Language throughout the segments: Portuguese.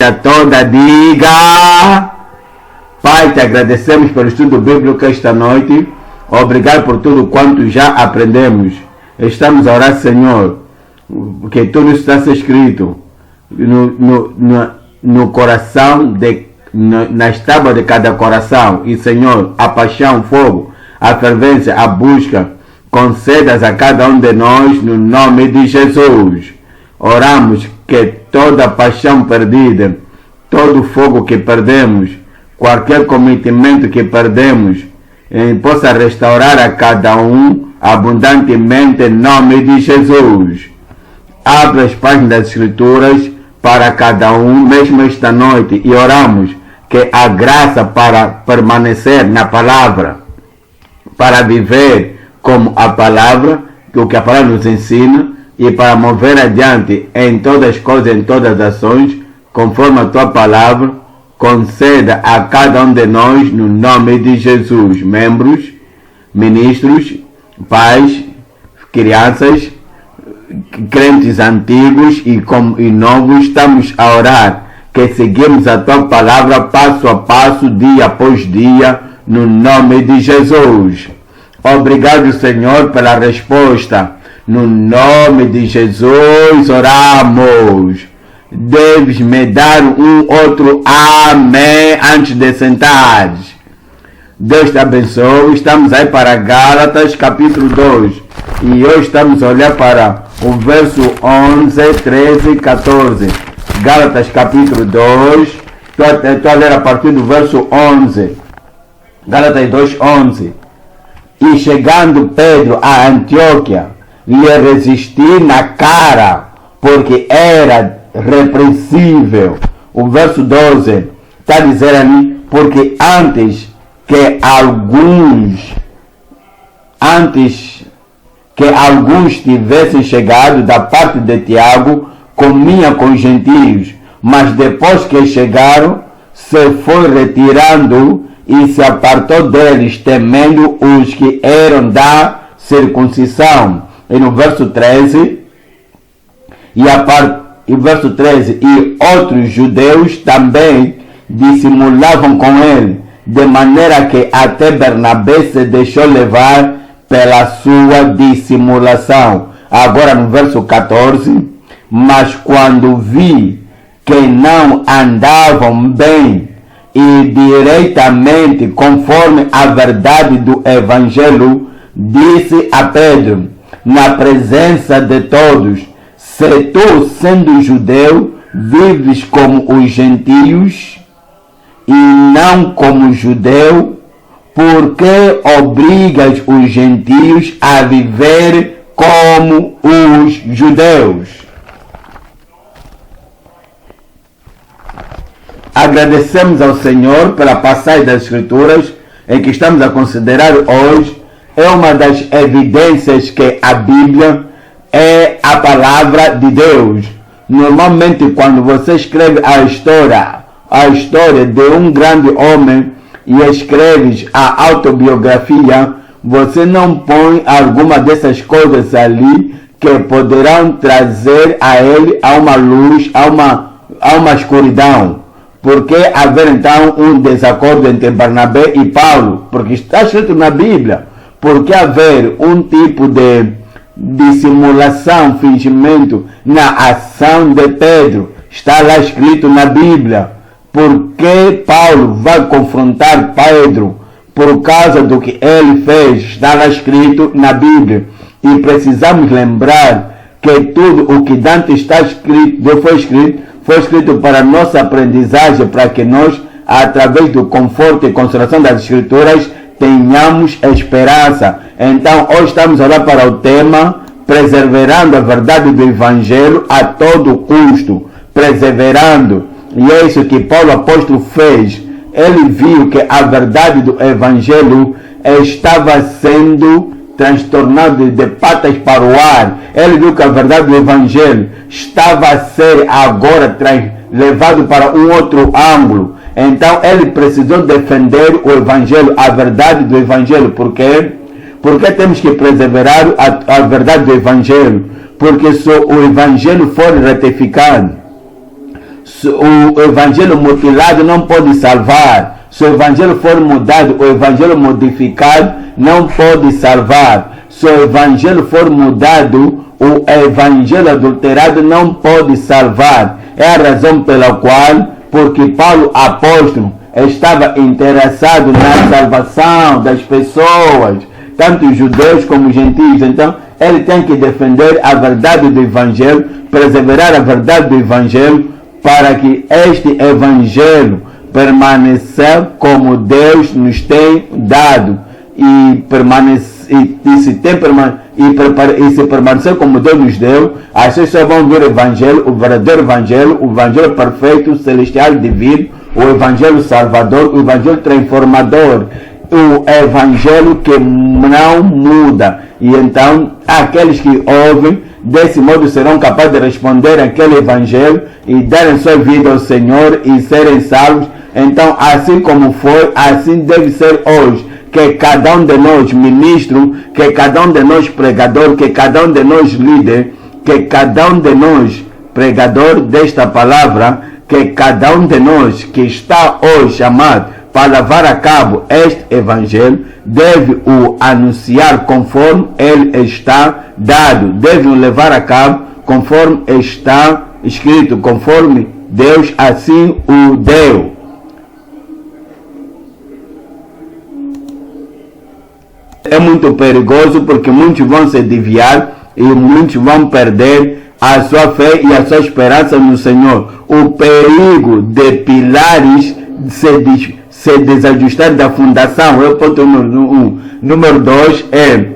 igreja toda diga: Pai, te agradecemos pelo estudo bíblico esta noite. Obrigado por tudo quanto já aprendemos. Estamos a orar, Senhor, que tudo isso está escrito no coração, nas tábuas de cada coração. E, Senhor, a paixão, o fogo, a fervência, a busca, concedas a cada um de nós no nome de Jesus. Oramos que toda paixão perdida, todo fogo que perdemos, qualquer cometimento que perdemos, possa restaurar a cada um abundantemente em nome de Jesus. Abre as páginas das Escrituras para cada um, mesmo esta noite, e oramos que a graça para permanecer na palavra, para viver como a palavra, o que a palavra nos ensina, e para mover adiante em todas as coisas, em todas as ações, conforme a tua palavra, conceda a cada um de nós, no nome de Jesus, membros, ministros, pais, crianças, crentes antigos e novos, estamos a orar que seguimos a tua palavra passo a passo, dia após dia, no nome de Jesus. Obrigado, Senhor, pela resposta. No nome de Jesus oramos. Deves me dar um outro amém antes de sentares. Deus te abençoe. Estamos aí para Gálatas capítulo 2. E hoje estamos a olhar para o verso 11, 13 e 14. Gálatas capítulo 2. Estou a ler a partir do verso 11. Gálatas 2, 11. E chegando Pedro a Antioquia, lhe resisti na cara, porque era repreensível. O verso 12 está a dizer ali: porque antes que alguns tivessem chegado da parte de Tiago, comia com os gentios, mas depois que chegaram, se foi retirando e se apartou deles, temendo os que eram da circuncisão. E no verso 13, e outros judeus também dissimulavam com ele, de maneira que até Bernabé se deixou levar pela sua dissimulação. Agora no verso 14, mas quando vi que não andavam bem e direitamente conforme a verdade do Evangelho, disse a Pedro, na presença de todos: se tu, sendo judeu, vives como os gentios e não como judeu, por que obrigas os gentios a viver como os judeus? Agradecemos ao Senhor pela passagem das Escrituras em que estamos a considerar hoje. É uma das evidências que a Bíblia é a palavra de Deus. Normalmente, quando você escreve a história de um grande homem e escreves a autobiografia, você não põe alguma dessas coisas ali que poderão trazer a ele a uma luz, a uma escuridão. Por que haver então um desacordo entre Barnabé e Paulo? Porque está escrito na Bíblia. Por que haver um tipo de dissimulação, fingimento na ação de Pedro? Está lá escrito na Bíblia. Por que Paulo vai confrontar Pedro? Por causa do que ele fez. Está lá escrito na Bíblia. E precisamos lembrar que tudo o que Dante foi escrito para nossa aprendizagem, para que nós, através do conforto e consolação das Escrituras, tenhamos esperança. Então, hoje estamos a olhar para o tema perseverando a verdade do Evangelho a todo custo. Perseverando. E é isso que Paulo apóstolo fez. Ele viu que a verdade do Evangelho estava sendo transtornada de patas para o ar. Ele viu que a verdade do Evangelho estava a ser agora levado para um outro ângulo. Então ele precisou defender o Evangelho, a verdade do Evangelho. Por quê? Porque temos que perseverar a verdade do Evangelho. Porque se o Evangelho for retificado, O evangelho mutilado não pode salvar. Se o evangelho for mudado, o evangelho modificado não pode salvar. Se o evangelho for mudado, o evangelho adulterado não pode salvar. É a razão pela qual, porque Paulo, apóstolo, estava interessado na salvação das pessoas, tanto judeus como gentios. Então, ele tem que defender a verdade do evangelho, perseverar a verdade do evangelho, para que este evangelho permaneça como Deus nos tem dado e se permanecer como Deus nos deu, as pessoas vão ver o evangelho, o verdadeiro evangelho, o evangelho perfeito, celestial, divino, o evangelho salvador, o evangelho transformador, o evangelho que não muda. E então aqueles que ouvem desse modo serão capazes de responder àquele evangelho e darem sua vida ao Senhor e serem salvos. Então, assim como foi, assim deve ser hoje. Que cada um de nós ministro, que cada um de nós pregador, que cada um de nós líder, que cada um de nós pregador desta palavra, que cada um de nós que está hoje chamado para levar a cabo este evangelho, deve o anunciar conforme ele está dado, deve o levar a cabo conforme está escrito, conforme Deus assim o deu. É muito perigoso porque muitos vão se desviar e muitos vão perder a sua fé e a sua esperança no Senhor. O perigo de pilares se desajustar da fundação é o ponto número 1. Número 2 é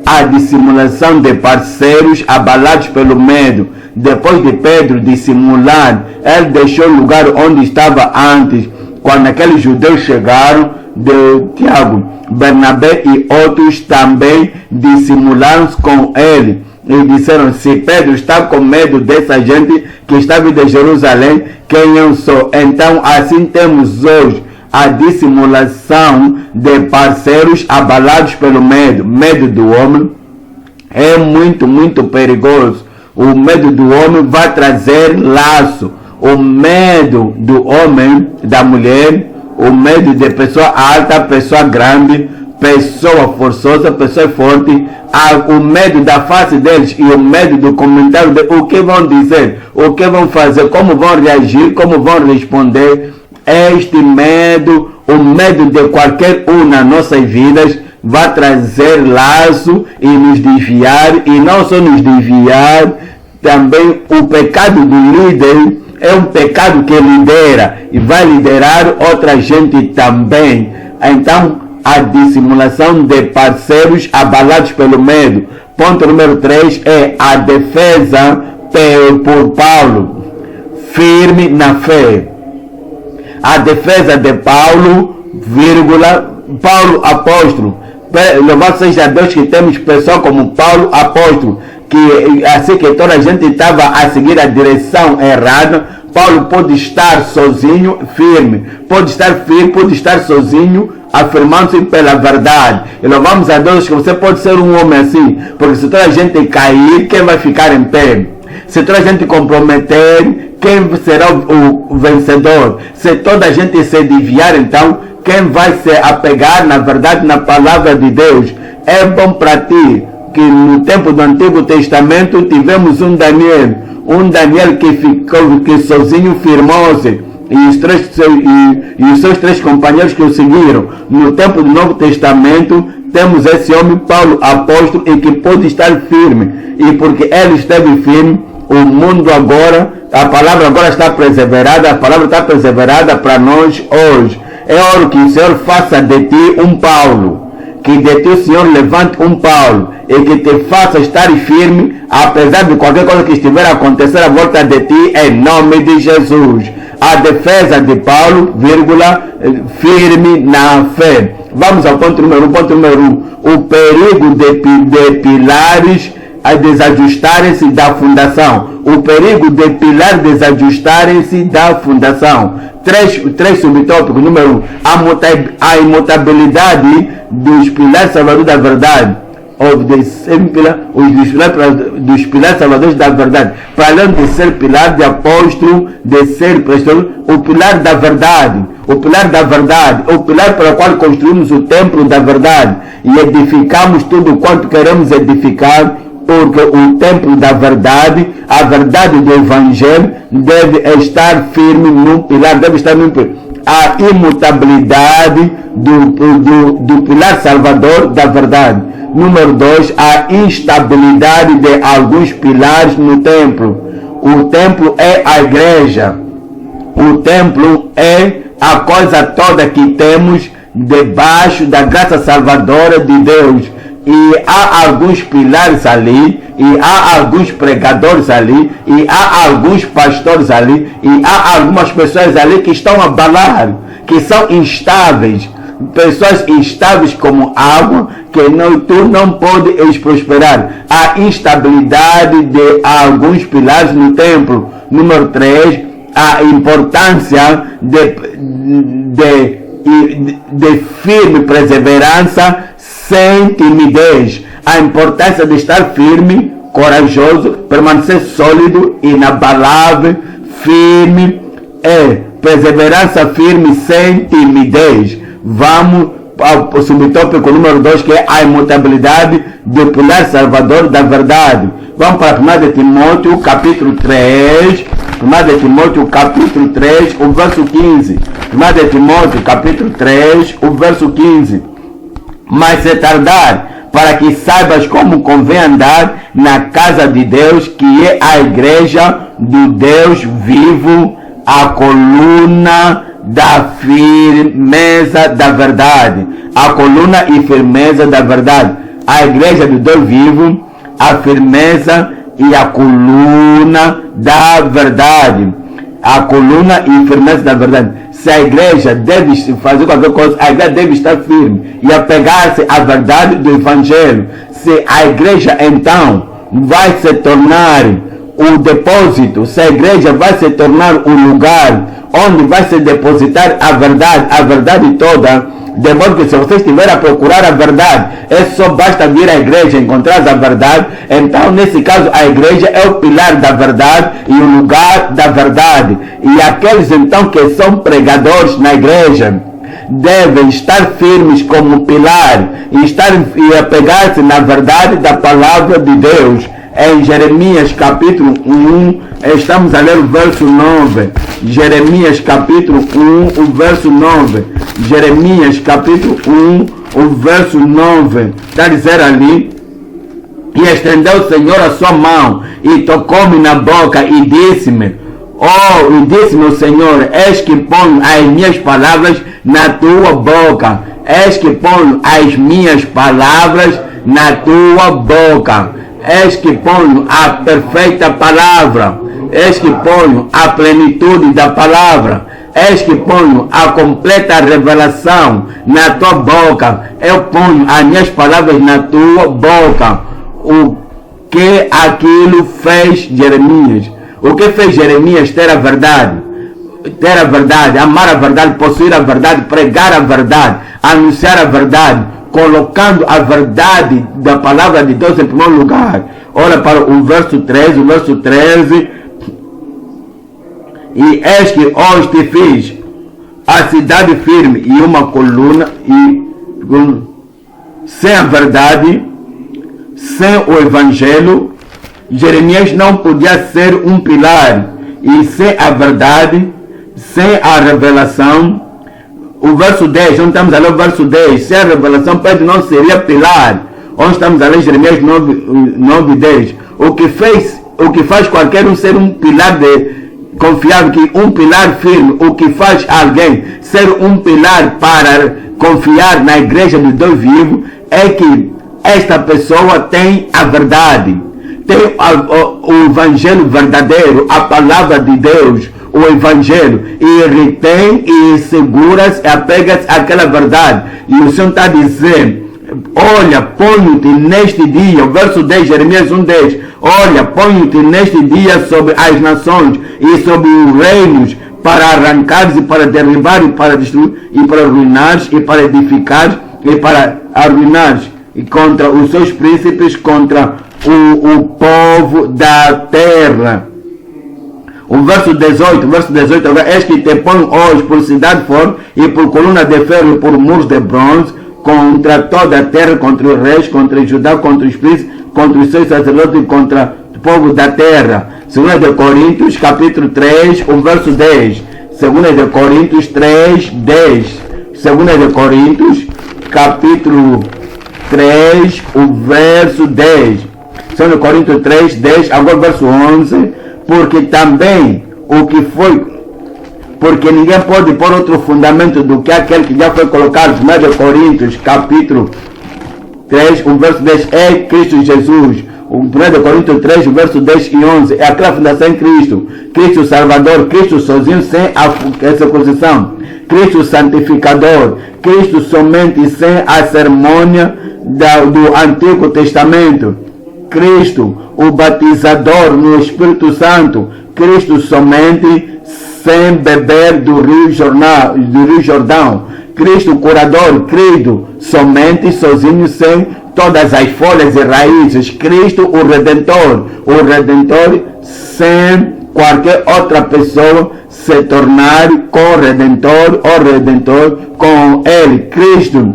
a dissimulação de parceiros abalados pelo medo. Depois de Pedro dissimular, ele deixou o lugar onde estava antes. Quando aqueles judeus chegaram, de Tiago, Bernabé e outros também dissimularam com ele e disseram: se Pedro está com medo dessa gente que está vindo de Jerusalém, quem eu sou? Então assim temos hoje a dissimulação de parceiros abalados pelo medo. Medo do homem é muito perigoso. O medo do homem vai trazer laço. O medo do homem, da mulher, o medo de pessoa alta, pessoa grande, pessoa forçosa, pessoa forte, o medo da face deles e o medo do comentário de o que vão dizer, o que vão fazer, como vão reagir, como vão responder. Este medo, o medo de qualquer um nas nossas vidas, vai trazer laço e nos desviar, e não só nos desviar, também o pecado do líder é um pecado que lidera e vai liderar outra gente também. Então, a dissimulação de parceiros abalados pelo medo. Ponto número 3 é a defesa por Paulo, firme na fé. A defesa de Paulo, Paulo apóstolo. Louvado seja Deus que temos pessoas como Paulo apóstolo, que assim que toda a gente estava a seguir a direção errada, Paulo pode estar sozinho, firme, pode estar sozinho, afirmando-se pela verdade. E louvamos a Deus que você pode ser um homem assim, porque se toda a gente cair, quem vai ficar em pé? Se toda a gente comprometer, quem será o vencedor? Se toda a gente se desviar, então, quem vai se apegar na verdade, na palavra de Deus? É bom para ti que no tempo do Antigo Testamento tivemos um Daniel que ficou sozinho, firmou-se, e os seus 3 companheiros que o seguiram. No tempo do Novo Testamento temos esse homem, Paulo apóstolo, e que pode estar firme, e porque ele esteve firme, o mundo agora, a palavra agora está perseverada, a palavra está perseverada para nós hoje. É hora que o Senhor faça de ti um Paulo, que de ti o Senhor levante um Paulo e que te faça estar firme, apesar de qualquer coisa que estiver a acontecer à volta de ti, em nome de Jesus. A defesa de Paulo, firme na fé. Vamos ao ponto número 1. Ponto número 1. O perigo de pilares a desajustarem-se da fundação. O perigo de pilares desajustarem-se da fundação. Três subtópicos. Número 1. A imutabilidade dos pilares salvadores da verdade. dos pilares salvadores da verdade, para além de ser pilar de apóstolo, de ser pastor, o pilar da verdade, o pilar da verdade, o pilar para o qual construímos o templo da verdade e edificamos tudo quanto queremos edificar, porque o templo da verdade, a verdade do Evangelho, deve estar firme no pilar, deve estar no pilar. A imutabilidade do pilar salvador da verdade. Número 2, a instabilidade de alguns pilares no templo. O templo é a igreja. O templo é a coisa toda que temos debaixo da graça salvadora de Deus. E há alguns pilares ali, e há alguns pregadores ali, e há alguns pastores ali, e há algumas pessoas ali que estão a abalar, que são instáveis. Pessoas instáveis como água, que tu não podes prosperar. A instabilidade de alguns pilares no templo. Número 3, a importância de firme perseverança sem timidez. A importância de estar firme, corajoso, permanecer sólido, inabalável, firme, perseverança firme sem timidez. Vamos ao subtópico número 2, que é a imutabilidade do pilar salvador da verdade. Vamos para 1 de Timóteo, capítulo 3. 1 de Timóteo, capítulo 3, o verso 15. 1 de Timóteo, capítulo 3, o verso 15. Mas se tardar, para que saibas como convém andar na casa de Deus, que é a igreja do Deus vivo, a coluna da firmeza da verdade. A coluna e firmeza da verdade. A igreja do Deus vivo, a firmeza e a coluna da verdade. A coluna e firmeza da verdade. Se a igreja deve fazer qualquer coisa, a igreja deve estar firme e apegar-se à verdade do Evangelho. Se a igreja então vai se tornar o depósito, se a igreja vai se tornar o lugar onde vai se depositar a verdade toda, de modo que se você estiver a procurar a verdade, só basta vir à igreja e encontrar a verdade. Então, nesse caso, a igreja é o pilar da verdade e o lugar da verdade. E aqueles então que são pregadores na igreja devem estar firmes como pilar e apegar-se na verdade da palavra de Deus. Em Jeremias capítulo 1, estamos a ler o verso 9. Jeremias capítulo 1, o verso 9. Jeremias capítulo 1, o verso 9. Está a dizer ali: e estendeu o Senhor a sua mão e tocou-me na boca e disse-me: e disse-me o Senhor, eis que ponho as minhas palavras na tua boca. Eis que ponho as minhas palavras na tua boca. Eis que ponho a perfeita palavra. Eis que ponho a plenitude da palavra. Eis que ponho a completa revelação na tua boca. Eu ponho as minhas palavras na tua boca. O que aquilo fez Jeremias? O que fez Jeremias ter a verdade? Ter a verdade, amar a verdade, possuir a verdade, pregar a verdade, anunciar a verdade, colocando a verdade da palavra de Deus em primeiro lugar. Olha para o verso 13, o verso 13. E eis que hoje te fiz a cidade firme e uma coluna, e sem a verdade, sem o Evangelho, Jeremias não podia ser um pilar. E sem a verdade, sem a revelação, o verso 10, onde estamos a ler o verso 10, sem a revelação, Pedro não seria pilar. Onde estamos a ler Jeremias 9, 10. O que faz qualquer um ser um pilar confiável, que um pilar firme, o que faz alguém ser um pilar para confiar na igreja do Deus vivo, é que esta pessoa tem a verdade, tem o Evangelho verdadeiro, a palavra de Deus, o Evangelho, e retém e segura-se, apega-se àquela verdade. E o Senhor está a dizer: olha, ponho-te neste dia, o verso 10, Jeremias 1:10, olha, ponho-te neste dia sobre as nações e sobre os reinos, para arrancares e para derribar e para destruir e para arruinares e para edificar e para arruinares. e contra os seus príncipes, contra o povo da terra. O verso 18, eis que te põe hoje por cidade forte e por coluna de ferro e por muros de bronze, contra toda a terra, contra os reis, contra Judá, contra os príncipes, contra os seus sacerdotes e contra o povo da terra. 2 de Coríntios, capítulo 3, o verso 10. 2 de Coríntios 3, 10. 2 de Coríntios, capítulo 3, o verso 10. 2 de Coríntios 3, 10, agora o verso 11. Porque também o que foi, porque ninguém pode pôr outro fundamento do que aquele que já foi colocado. 1 de Coríntios, capítulo 3, o verso 10, é Cristo Jesus. 1 de Coríntios 3, o verso 10 e 11, é aquela fundação em Cristo. Cristo Salvador, Cristo sozinho sem a circuncisão. Cristo santificador, Cristo somente sem a cerimônia do Antigo Testamento. Cristo, o batizador no Espírito Santo. Cristo somente sem beber do Rio Jordão. Cristo curador, Cristo somente sozinho sem todas as folhas e raízes. Cristo o Redentor sem qualquer outra pessoa se tornar co-redentor ou redentor com ele. Cristo,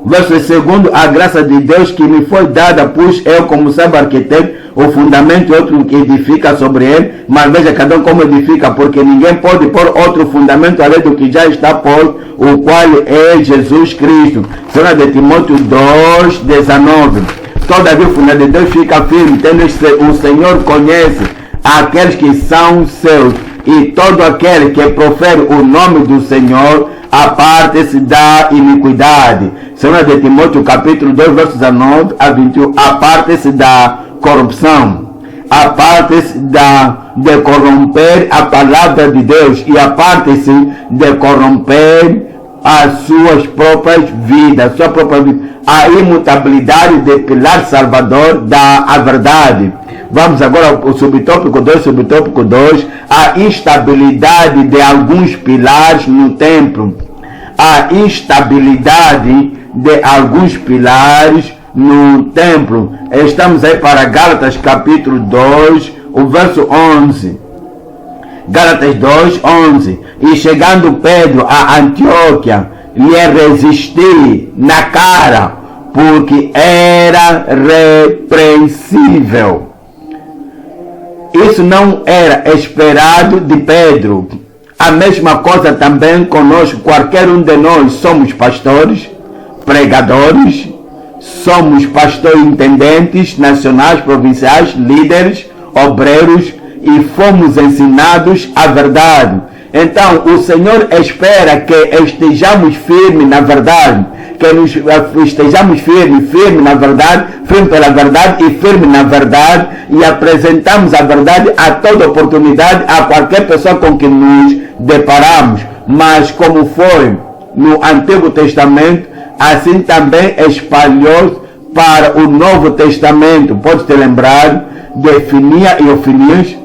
verso 2, a graça de Deus que me foi dada, pus eu como sábio arquiteto o fundamento e outro que edifica sobre ele, mas veja cada um como edifica, porque ninguém pode pôr outro fundamento além do que já está posto, o qual é Jesus Cristo. 2 de Timóteo 2, 19. Todavia o fundamento de Deus fica firme, tendo o Senhor conhece aqueles que são seus, e todo aquele que profere o nome do Senhor aparte-se da iniquidade. 2 de Timóteo capítulo 2, versos 19 a 21. Aparte-se da corrupção. Aparte-se de corromper a palavra de Deus. E aparte-se de corromper as suas próprias vidas. A imutabilidade de pilar salvador da verdade. Vamos agora ao subtópico 2, a instabilidade de alguns pilares no templo. A instabilidade de alguns pilares no templo. Estamos aí para Gálatas capítulo 2, o verso 11. Gálatas 2, 11. E chegando Pedro a Antioquia, lhe resisti na cara, porque era repreensível. Isso não era esperado de Pedro. A mesma coisa também conosco. Qualquer um de nós somos pastores, pregadores, somos pastores intendentes nacionais, provinciais, líderes, obreiros, e fomos ensinados a verdade. Então o Senhor espera que estejamos firmes na verdade, que estejamos firmes na verdade, firmes pela verdade e firmes na verdade, e apresentamos a verdade a toda oportunidade, a qualquer pessoa com que nos deparamos. Mas como foi no Antigo Testamento, assim também espalhou para o Novo Testamento. Pode te lembrar de Finia e Ofinias,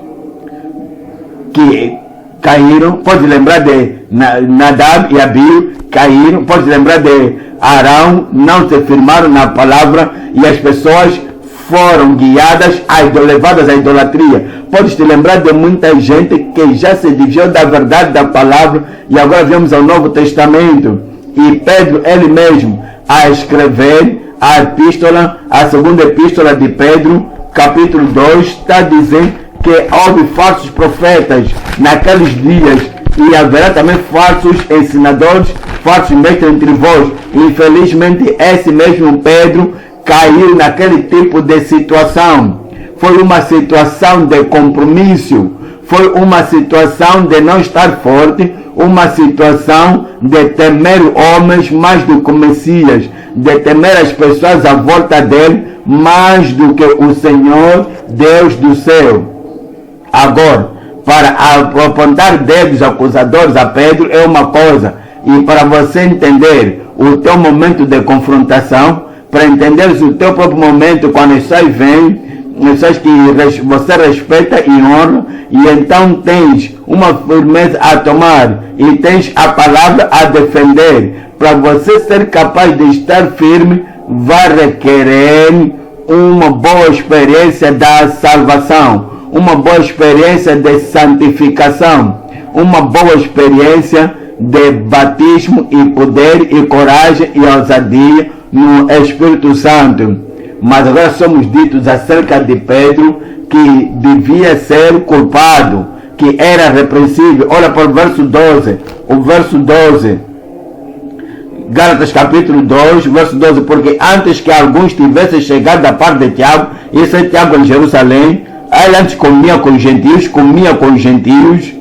que caíram. Pode lembrar de Nadab e Abiú, caíram. Pode lembrar de Arão, não se firmaram na palavra e as pessoas foram guiadas, levadas à idolatria. Podes te lembrar de muita gente que já se desviou da verdade da palavra, e agora vemos ao Novo Testamento. E Pedro, ele mesmo, a escrever a epístola, a segunda epístola de Pedro, capítulo 2, está dizendo que houve falsos profetas naqueles dias, e haverá também falsos ensinadores, falsos mestres entre vós. Infelizmente, esse mesmo Pedro caiu naquele tipo de situação. Foi uma situação de compromisso, foi uma situação de não estar forte, uma situação de temer homens mais do que o Messias, de temer as pessoas à volta dele mais do que o Senhor Deus do céu. Agora, para apontar dedos acusadores a Pedro é uma coisa, e para você entender o teu momento de confrontação, para entenderes o teu próprio momento quando as pessoas vêm pessoas que você respeita e honra, e então tens uma firmeza a tomar e tens a palavra a defender. Para você ser capaz de estar firme, vai requerer uma boa experiência da salvação, uma boa experiência de santificação, uma boa experiência de batismo e poder e coragem e ousadia no Espírito Santo. Mas agora somos ditos acerca de Pedro, que devia ser culpado, que era repreensível. Olha para o verso 12. O verso 12. Gálatas capítulo 2, verso 12. Porque antes que alguns tivessem chegado da parte de Tiago, esse é Tiago em Jerusalém, ele antes comia com os gentios,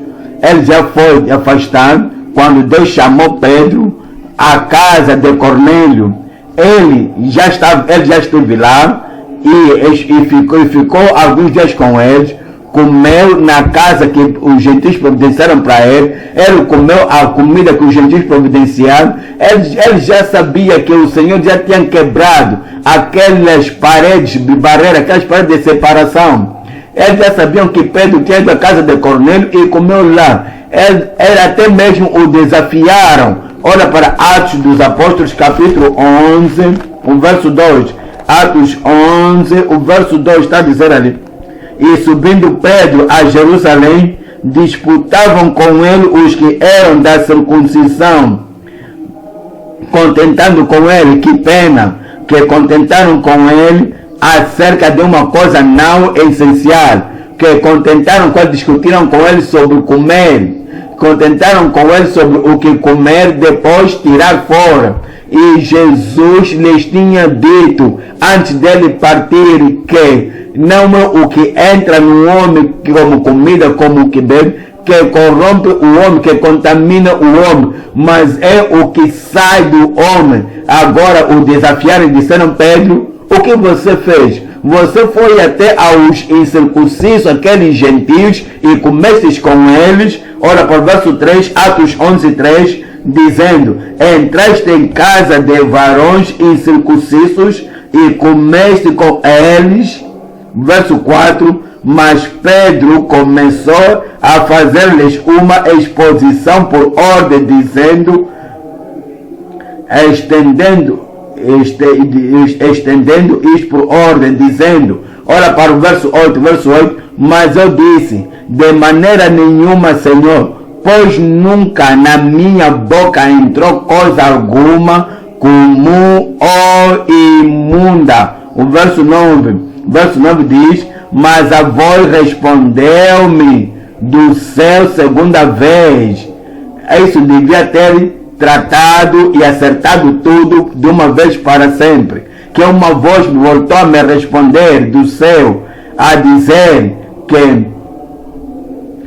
ele já foi afastado. Quando Deus chamou Pedro à casa de Cornélio, ele já esteve lá e ficou alguns dias com eles, comeu na casa que os gentios providenciaram para ele, ele comeu a comida que os gentios providenciaram, ele já sabia que o Senhor já tinha quebrado aquelas paredes de barreira, aquelas paredes de separação. Eles já sabiam que Pedro tinha ido à casa de Cornélio e comeu lá. Eles até mesmo o desafiaram. Olha para Atos dos Apóstolos, capítulo 11, o verso 2. Atos 11, o verso 2 está a dizer ali. E subindo Pedro a Jerusalém, disputavam com ele os que eram da circuncisão, contentando com ele, que pena, que contentaram com ele acerca de uma coisa não essencial, que contentaram com ele, discutiram com ele sobre comer, contentaram com ele sobre o que comer, depois tirar fora. E Jesus lhes tinha dito, antes dele partir, que não é o que entra no homem como comida, como o que bebe, que corrompe o homem, que contamina o homem, mas é o que sai do homem. Agora o desafiaram e disseram: Pedro, o que você fez? Você foi até aos incircuncisos, aqueles gentios, e comestes com eles. Olha para o verso 3, Atos 11, 3, dizendo: entraste em casa de varões incircuncisos e comeste com eles. Verso 4, mas Pedro começou a fazer-lhes uma exposição por ordem, dizendo, estendendo isto por ordem, dizendo, olha para o verso 8, mas eu disse, de maneira nenhuma, Senhor, pois nunca na minha boca entrou coisa alguma comum ou imunda. O verso 9 diz, mas a voz respondeu-me do céu segunda vez. Isso devia ter tratado e acertado tudo de uma vez para sempre. Que uma voz voltou a me responder do céu, a dizer que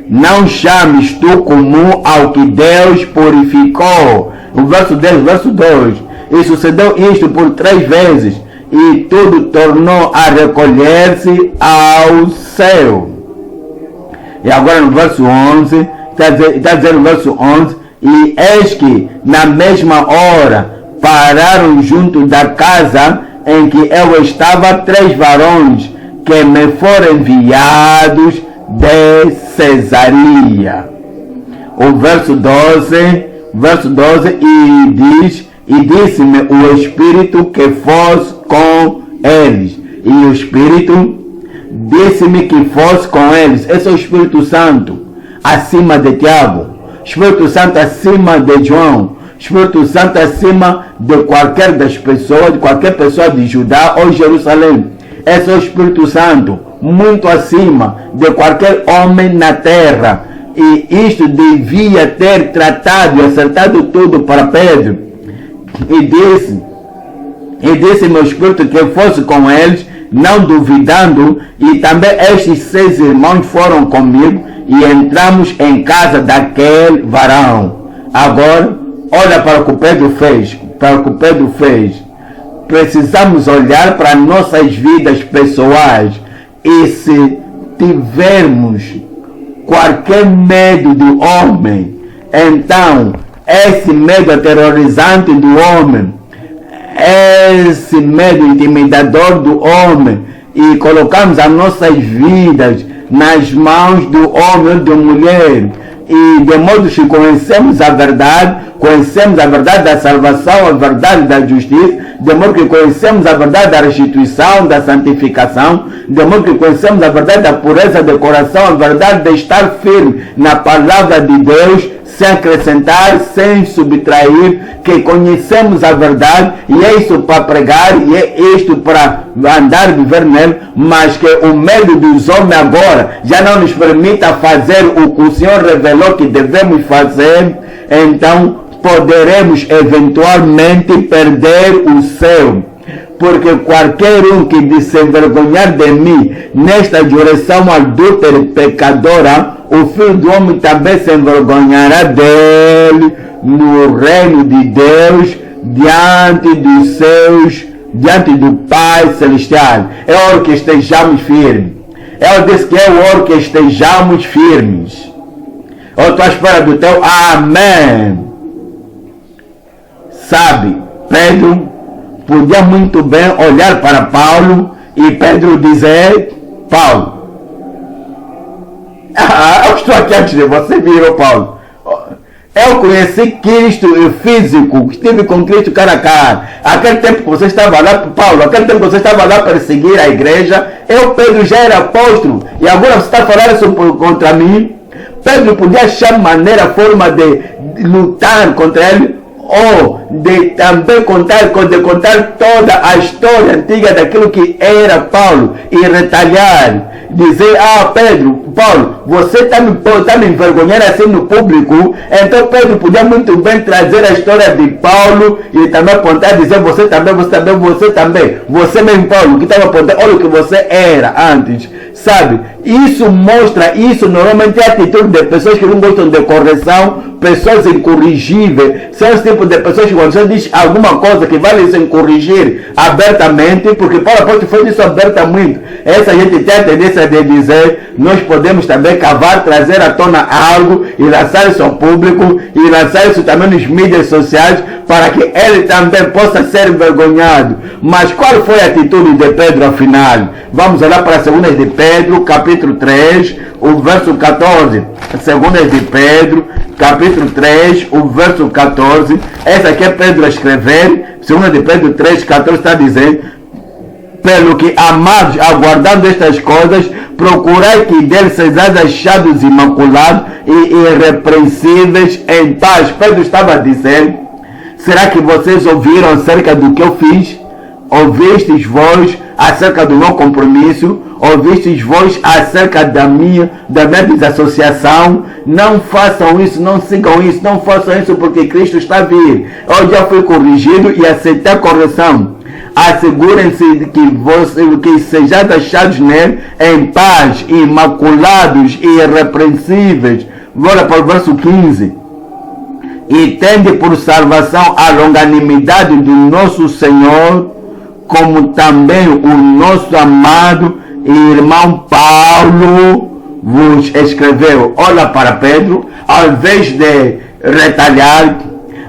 não chames tu comum ao que Deus purificou. O verso 10, verso 2. E sucedeu isto por 3 vezes, e tudo tornou a recolher-se ao céu. E agora no verso 11, está dizendo no verso 11, e eis que na mesma hora pararam junto da casa em que eu estava 3 varões que me foram enviados de Cesaria. O verso 12 e diz, e disse-me o Espírito que fosse com eles. E o Espírito disse-me que fosse com eles. Esse é o Espírito Santo acima de Tiago, Espírito Santo acima de João, Espírito Santo acima de qualquer das pessoas, de qualquer pessoa de Judá ou Jerusalém. Esse é o Espírito Santo, muito acima de qualquer homem na terra. E isto devia ter tratado e acertado tudo para Pedro. E disse meu Espírito que fosse com eles, não duvidando, e também estes 6 irmãos foram comigo, e entramos em casa daquele varão. Agora, olha para o que Pedro fez. Precisamos olhar para nossas vidas pessoais, e se tivermos qualquer medo do homem, então esse medo aterrorizante do homem, esse medo intimidador do homem, e colocamos as nossas vidas nas mãos do homem ou da mulher, e de modo que conhecemos a verdade da salvação, a verdade da justiça, de modo que conhecemos a verdade da restituição, da santificação, de modo que conhecemos a verdade da pureza de coração, a verdade de estar firme na palavra de Deus, sem acrescentar, sem subtrair, que conhecemos a verdade, e é isso para pregar, e é isto para andar e viver nele, mas que o medo dos homens agora já não nos permita fazer o que o Senhor revelou que devemos fazer, então poderemos eventualmente perder o céu. Porque qualquer um que se envergonhar de mim nesta direção adúltera e pecadora, o Filho do Homem também se envergonhará dele no reino de Deus, diante do Pai Celestial. É hora que estejamos firmes. Ela disse que é hora que estejamos firmes. Eu estou à espera do teu amém. Sabe, Pedro podia muito bem olhar para Paulo e Pedro dizer: Paulo, eu estou aqui antes de você, virou Paulo. Eu conheci Cristo físico, estive com Cristo cara a cara. Aquele tempo que você estava lá, Paulo, aquele tempo que você estava lá perseguir a igreja, Pedro, já era apóstolo. E agora você está falando isso contra mim? Pedro podia achar forma de lutar contra ele, ou de também contar toda a história antiga daquilo que era Paulo e retalhar, dizer: Pedro, Paulo, você está me envergonhando assim no público. Então Pedro podia muito bem trazer a história de Paulo e também apontar, dizer: você mesmo, Paulo, que estava apontando, olha o que você era antes, sabe? Isso mostra, isso normalmente é a atitude de pessoas que não gostam de correção, pessoas incorrigíveis. São esse tipo de pessoas que quando você diz alguma coisa que vale sem corrigir abertamente, porque Paulo apóstolo foi disso abertamente. Essa gente tem a tendência de dizer: nós podemos também cavar, trazer à tona algo e lançar isso ao público e lançar isso também nas mídias sociais para que ele também possa ser envergonhado. Mas qual foi a atitude de Pedro afinal? Vamos olhar para 2 de Pedro, capítulo 3, o verso 14. 2 de Pedro, capítulo 3, o verso 14. Essa aqui é Pedro a escrever. 2 de Pedro 3, 14 está dizendo: pelo que, amados, aguardando estas coisas, procurai que deles sejais achados imaculados e irrepreensíveis em paz. Pedro estava dizendo: será que vocês ouviram acerca do que eu fiz? Ouvistes vós acerca do meu compromisso? Ouvistes vós acerca da minha desassociação? Não façam isso, não sigam isso, não façam isso, porque Cristo está a vir. Eu já fui corrigido e aceitei a correção. Assegurem-se que sejam achados nele em paz, imaculados e irrepreensíveis. Olha para o verso 15. E tende por salvação a longanimidade do nosso Senhor, como também o nosso amado irmão Paulo vos escreveu. Olha para Pedro, ao invés de retalhar,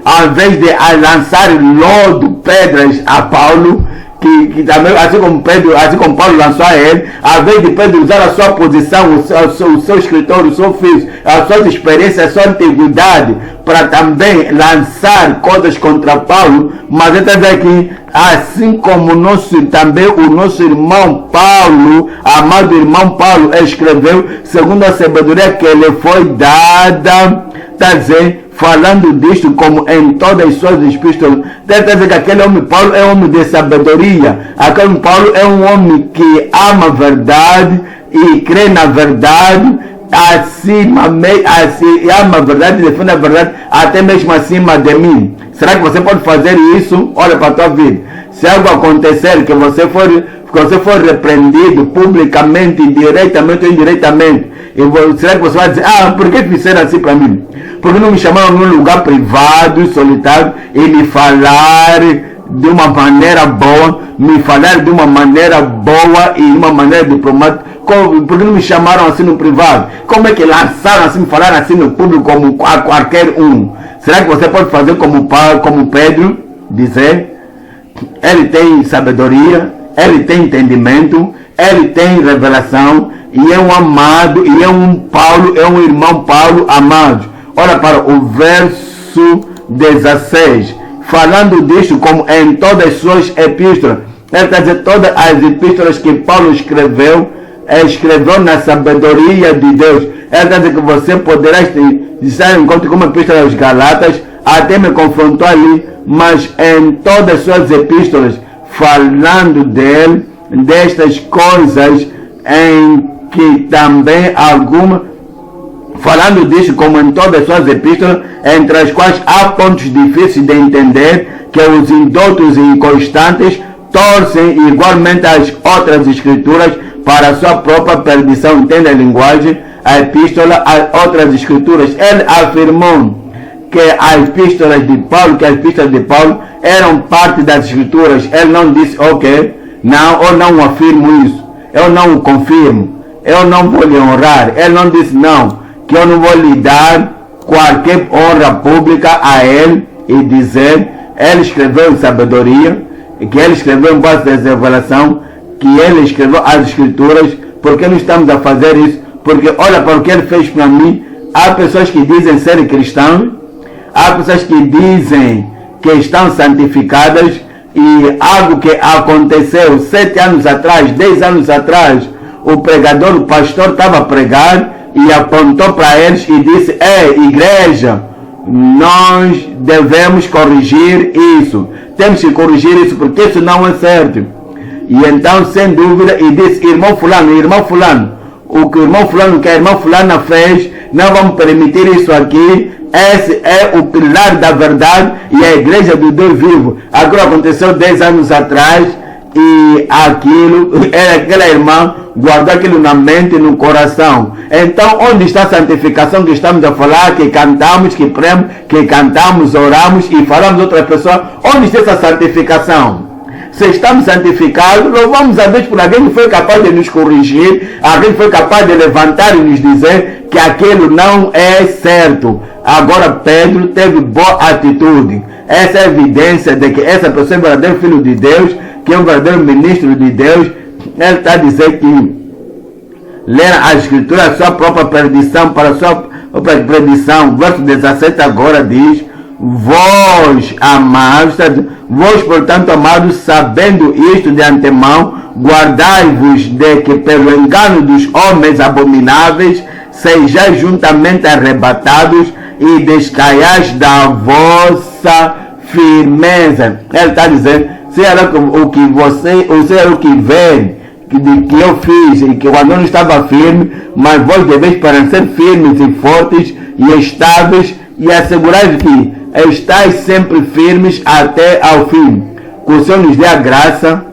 ao invés de lançar lodo, pedras a Paulo, que também, assim como Paulo lançou a ele, ao invés de Pedro usar a sua posição, o seu escritor, o seu filho, as suas experiências, a sua antiguidade, para também lançar coisas contra Paulo, mas ele está dizendo aqui: assim como o nosso irmão Paulo, amado irmão Paulo, escreveu, segundo a sabedoria que lhe foi dada, está dizendo, falando disto como em todas as suas epístolas. Deve dizer que aquele homem Paulo é um homem de sabedoria. Aquele homem Paulo é um homem que ama a verdade e crê na verdade, ama a verdade e defende a verdade até mesmo acima de mim. Será que você pode fazer isso? Olha para a tua vida. Se algo acontecer que você for repreendido publicamente, diretamente ou indiretamente, será que você vai dizer: por que fizeram assim para mim? Porque não me chamaram num lugar privado, solitário, e me falar de uma maneira boa, e de uma maneira diplomática? Porque não me chamaram assim no privado? Como é que lançaram assim, me falaram assim no público como a qualquer um? Será que você pode fazer como Pedro, dizer: ele tem sabedoria, ele tem entendimento, ele tem revelação, e é um amado, e é um Paulo, é um irmão Paulo amado. Olha para o verso 16, falando disto como em todas as suas epístolas. Ele quer dizer, todas as epístolas que Paulo escreveu na sabedoria de Deus. Ele quer dizer que você poderá estar em conta com uma epístola aos Galatas, até me confrontou ali, mas em todas as suas epístolas, falando dele, destas coisas, em que também alguma, falando disso como em todas as suas epístolas, entre as quais há pontos difíceis de entender, que os indoutos e inconstantes torcem igualmente as outras escrituras para a sua própria perdição. Entende a linguagem? A epístola, as outras escrituras. Ele afirmou que as epístolas de Paulo, eram parte das escrituras. Ele não disse, ok, não, eu não afirmo isso, eu não o confirmo, eu não vou lhe honrar. Ele não disse, não, que eu não vou lhe dar qualquer honra pública a ele e dizer, ele escreveu em sabedoria, que ele escreveu em base da revelação, que ele escreveu as escrituras. Porque não estamos a fazer isso? Porque olha para o que ele fez para mim. Há pessoas que dizem ser cristãos, há pessoas que dizem que estão santificadas, e algo que aconteceu 7 anos atrás, 10 anos atrás, o pregador, o pastor estava a pregar e apontou para eles e disse, igreja, nós devemos corrigir isso, temos que corrigir isso, porque isso não é certo. E então, sem dúvida, e disse, irmão fulano, o que o irmão fulano, que a irmã fulana fez, não vamos permitir isso aqui. Esse é o pilar da verdade e a igreja do Deus vivo. Agora aconteceu 10 anos atrás, e aquela irmã guardou aquilo na mente e no coração. Então, onde está a santificação que estamos a falar, que cantamos, que premos, que cantamos, oramos e falamos outras pessoas? Onde está essa santificação? Se estamos santificados, louvamos a Deus por alguém que foi capaz de nos corrigir, alguém que foi capaz de levantar e nos dizer que aquilo não é certo. Agora Pedro teve boa atitude. Essa é a evidência de que essa pessoa é um verdadeiro filho de Deus, que é um verdadeiro ministro de Deus. Ele está a dizer que ler a escritura, a sua própria perdição, para a sua própria perdição. Verso 17 agora diz, vós amados, vós portanto amados, sabendo isto de antemão, guardai-vos de que pelo engano dos homens abomináveis sejais juntamente arrebatados e descaiais da vossa firmeza. Ele está dizendo, será o que você, ou será o que vê que eu fiz e que quando eu não estava firme, mas vós deveis parecer firmes e fortes e estáveis, e assegurar que estáis sempre firmes até ao fim. Que o Senhor nos dê a graça,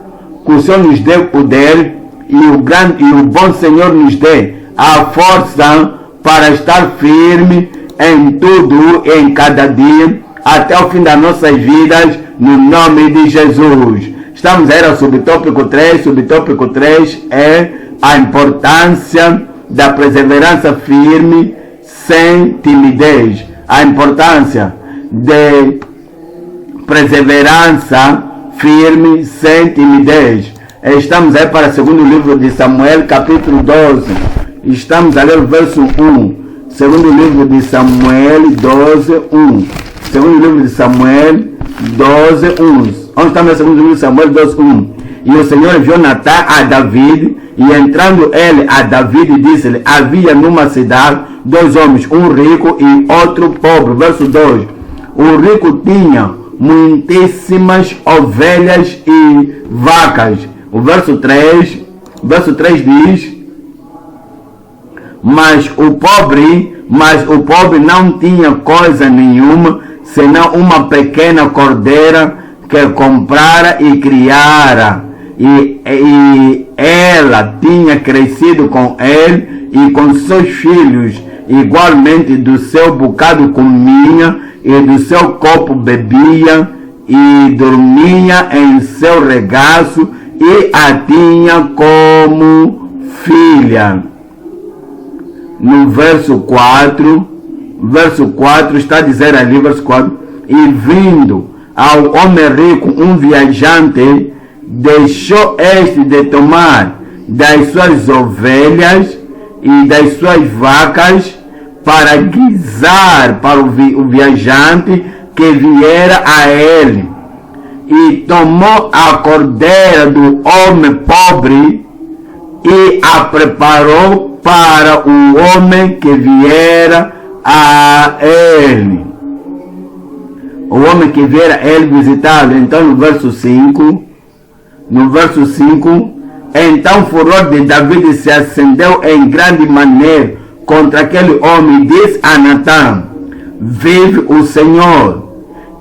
que o Senhor nos dê o poder, e o bom Senhor nos dê a força para estar firme em tudo, em cada dia, até o fim das nossas vidas, no nome de Jesus. Estamos aí ao subtópico 3. Subtópico 3 é a importância da perseverança firme sem timidez. A importância de perseverança firme sem timidez. Estamos aí para o segundo livro de Samuel, capítulo 12. Estamos a ler o verso 1. Segundo livro de Samuel 12, 1. Segundo livro de Samuel 12, 1. Onde está no segundo livro de Samuel 12, 1? E o Senhor enviou Natã a David, e entrando ele a David, disse-lhe, havia numa cidade 2 homens, um rico e outro pobre. Verso 2. O rico tinha muitíssimas ovelhas e vacas. O verso 3 diz, mas o pobre não tinha coisa nenhuma, senão uma pequena cordeira que comprara e criara, e ela tinha crescido com ele e com seus filhos, igualmente do seu bocado comia e do seu copo bebia, e dormia em seu regaço, e a tinha como filha. No verso 4 está a dizer ali, verso 4, e vindo ao homem rico um viajante deixou este de tomar das suas ovelhas e das suas vacas para guisar para o viajante que viera a ele. E tomou a cordeira do homem pobre e a preparou para o homem que viera a ele. O homem que viera a ele visitá-lo. Então no verso 5, então o furor de Davi se acendeu em grande maneira contra aquele homem e disse a Natã: vive o Senhor,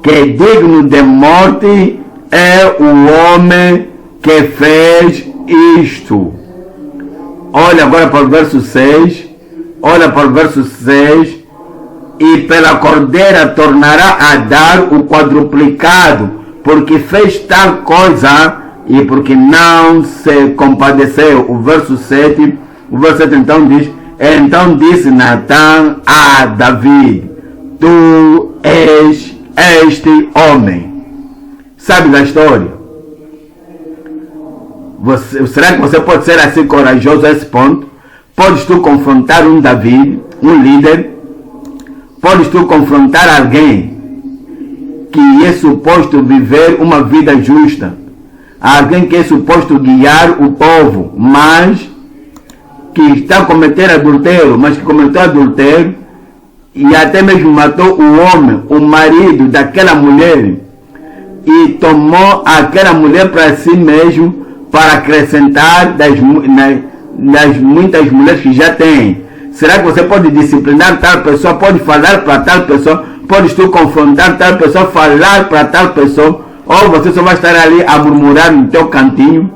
que é digno de morte é o homem que fez isto. Olha agora para o verso 6. Olha para o verso 6. E pela cordeira tornará a dar o quadruplicado, porque fez tal coisa e porque não se compadeceu. O verso 7 então diz: então disse Natã a Davi: tu és este homem. Sabe da história? Será que você pode ser assim corajoso a esse ponto? Podes tu confrontar um Davi, um líder? Podes tu confrontar alguém que é suposto viver uma vida justa? Alguém que é suposto guiar o povo, mas que está a cometer adultério, mas que cometeu adultério e até mesmo matou o homem, o marido daquela mulher, e tomou aquela mulher para si mesmo para acrescentar das muitas mulheres que já tem. Será que você pode disciplinar tal pessoa? Pode falar para tal pessoa? Podes tu confrontar tal pessoa, falar para tal pessoa? Ou você só vai estar ali a murmurar no teu cantinho,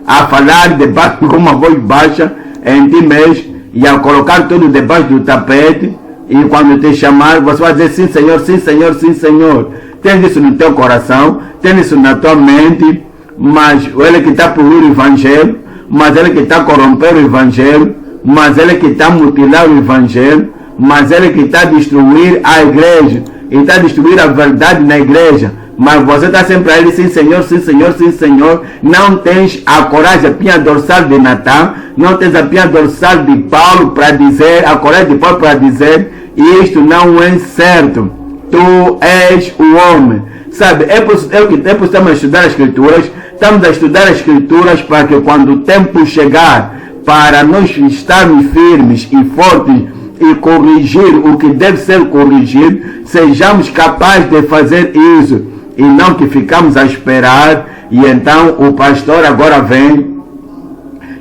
a falar debaixo com uma voz baixa em ti mesmo e a colocar tudo debaixo do tapete, e quando te chamar você vai dizer sim Senhor, sim Senhor, sim Senhor. Tem isso no teu coração, tem isso na tua mente, mas ele que está por o evangelho, mas ele que está a corromper o evangelho, mas ele que está a mutilar o evangelho, mas ele que está a destruir a igreja, e está a destruir a verdade na igreja. Mas você está sempre a ele, sim Senhor, sim Senhor, sim Senhor. Não tens a coragem, a pinha dorsal de Natã, não tens a pinha dorsal de Paulo para dizer, a coragem de Paulo para dizer, isto não é certo. Tu és o homem. Sabe, é por isso que estamos a estudar as escrituras. Estamos a estudar as escrituras para que quando o tempo chegar, para nós estarmos firmes e fortes e corrigir o que deve ser corrigido, sejamos capazes de fazer isso. E não que ficamos a esperar, e então o pastor agora vem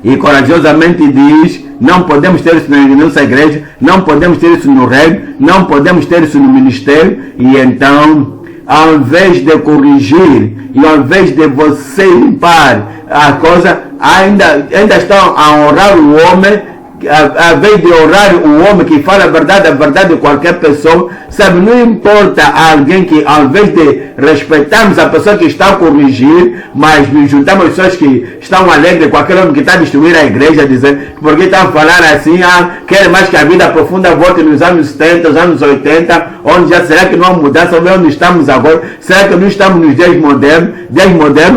e corajosamente diz: não podemos ter isso na nossa igreja, não podemos ter isso no reino, não podemos ter isso no ministério. E então, ao invés de corrigir e ao invés de você limpar a coisa, ainda estão a honrar o homem, ao invés de honrar o homem que fala a verdade de qualquer pessoa. Sabe, não importa alguém que, ao invés de respeitarmos a pessoa que está a corrigir, mas nos juntamos pessoas que estão alegres com aquele homem que está a destruir a igreja, dizer, porque está a falar assim, quer mais que a vida profunda volte nos anos 70, os anos 80, onde já será que não há mudança, onde estamos agora? Será que não estamos nos dias modernos?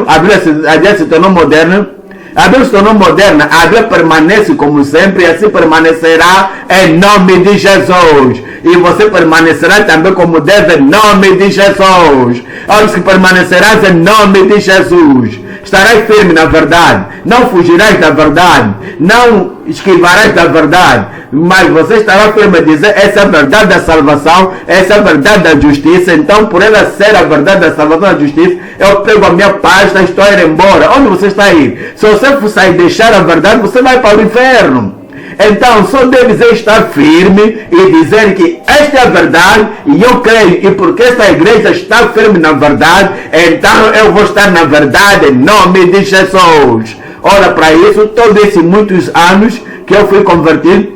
A Bíblia se tornou moderna. A Bíblia se tornou moderna, a Bíblia permanece como sempre e assim permanecerá em nome de Jesus. E você permanecerá também como deve em nome de Jesus. Olha que permanecerás em nome de Jesus. Estarás firme na verdade, não fugirás da verdade, não esquivarás da verdade, mas você estará firme a dizer: essa é a verdade da salvação, essa é a verdade da justiça. Então, por ela ser a verdade da salvação e da justiça, eu pego a minha pasta e estou a ir embora. Onde você está a ir? Se você for sair e deixar a verdade, você vai para o inferno. Então, só deves estar firme e dizer que esta é a verdade e eu creio, e porque esta igreja está firme na verdade, então eu vou estar na verdade em nome de Jesus. Olha, para isso, todos esses muitos anos que eu fui convertido,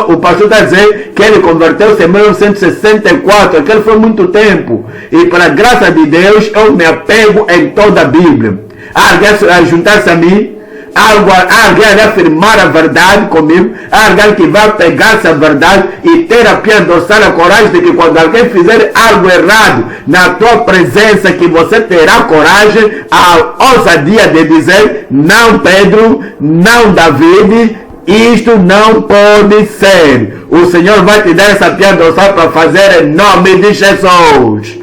o pastor está a dizer que ele converteu-se em 1964, aquele foi muito tempo, e pela graça de Deus eu me apego em toda a Bíblia. Alguém a juntar-se a mim, alguém vai afirmar a verdade comigo, alguém que vai pegar essa verdade e ter a pia dorsal, a coragem de que quando alguém fizer algo errado na tua presença, que você terá coragem, a ousadia de dizer: não, Pedro, não, David, isto não pode ser. O Senhor vai te dar essa pia dorsal para fazer em nome de Jesus.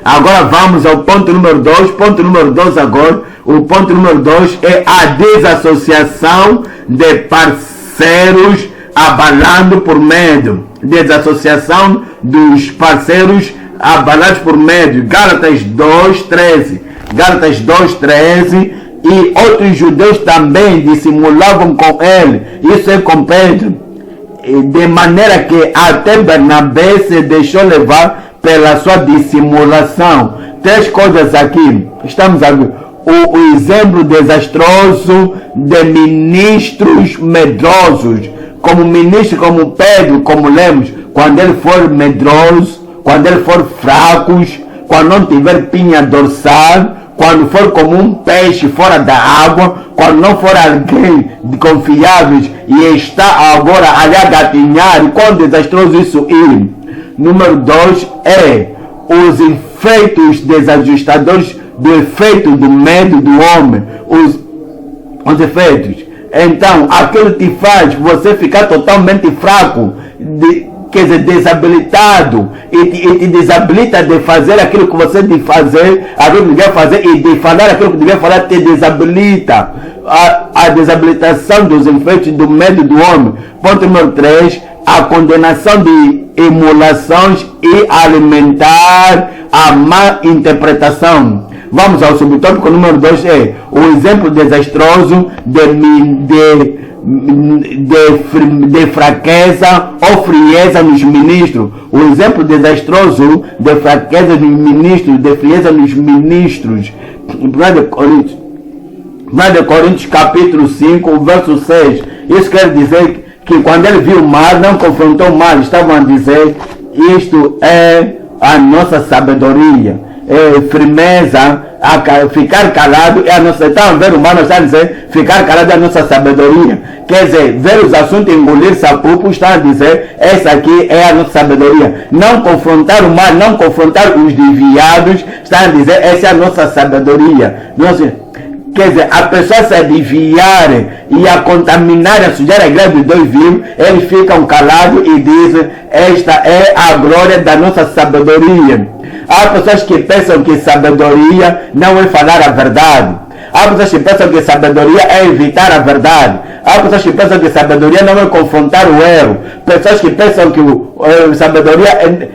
Agora vamos ao ponto número 2. Ponto número 2 agora. O ponto número 2 é a desassociação de parceiros abalando por medo. Desassociação dos parceiros abalados por medo. Gálatas 2:13. Gálatas 2:13. E outros judeus também dissimulavam com ele. Isso é com Pedro. De maneira que até Bernabé se deixou levar pela sua dissimulação. 3 coisas aqui. Estamos aqui. O exemplo desastroso de ministros medrosos. Como ministro, como Pedro, como lemos, quando ele for medroso, quando ele for fraco, quando não tiver pinha dorsal, quando for como um peixe fora da água, quando não for alguém de confiável e está agora ali a gatinhar, quão desastroso isso é. Número 2 é os efeitos desajustadores do efeito do medo do homem. Os efeitos. Então, aquilo te faz você ficar totalmente fraco, quer dizer, desabilitado, e te desabilita de fazer aquilo que você deve fazer, aquilo que devia fazer, e de falar aquilo que devia falar, te desabilita. A desabilitação dos efeitos do medo do homem. Ponto número 3, a condenação de emulações e alimentar a má interpretação. Vamos ao subtópico número 2, é o exemplo desastroso de fraqueza ou frieza nos ministros. O exemplo desastroso de fraqueza nos ministros, de frieza nos ministros. 1 Coríntios capítulo 5, verso 6. Isso quer dizer que quando ele viu o mal, não confrontou o mal. Estavam a dizer: isto é a nossa sabedoria. Firmeza, ficar calado é a nossa. Então, ver o mal, nós estamos a dizer: ficar calado é a nossa sabedoria. Quer dizer, ver os assuntos engolir sapupo, está a dizer: essa aqui é a nossa sabedoria. Não confrontar o mal, não confrontar os desviados, está a dizer: essa é a nossa sabedoria. Quer dizer, a pessoa se desviar e a contaminar, a sujar a igreja dos 2 vivos, eles ficam calados e dizem: esta é a glória da nossa sabedoria. Há pessoas que pensam que sabedoria não é falar a verdade. Há pessoas que pensam que sabedoria é evitar a verdade. Há pessoas que pensam que sabedoria não é confrontar o erro. Pessoas que pensam que sabedoria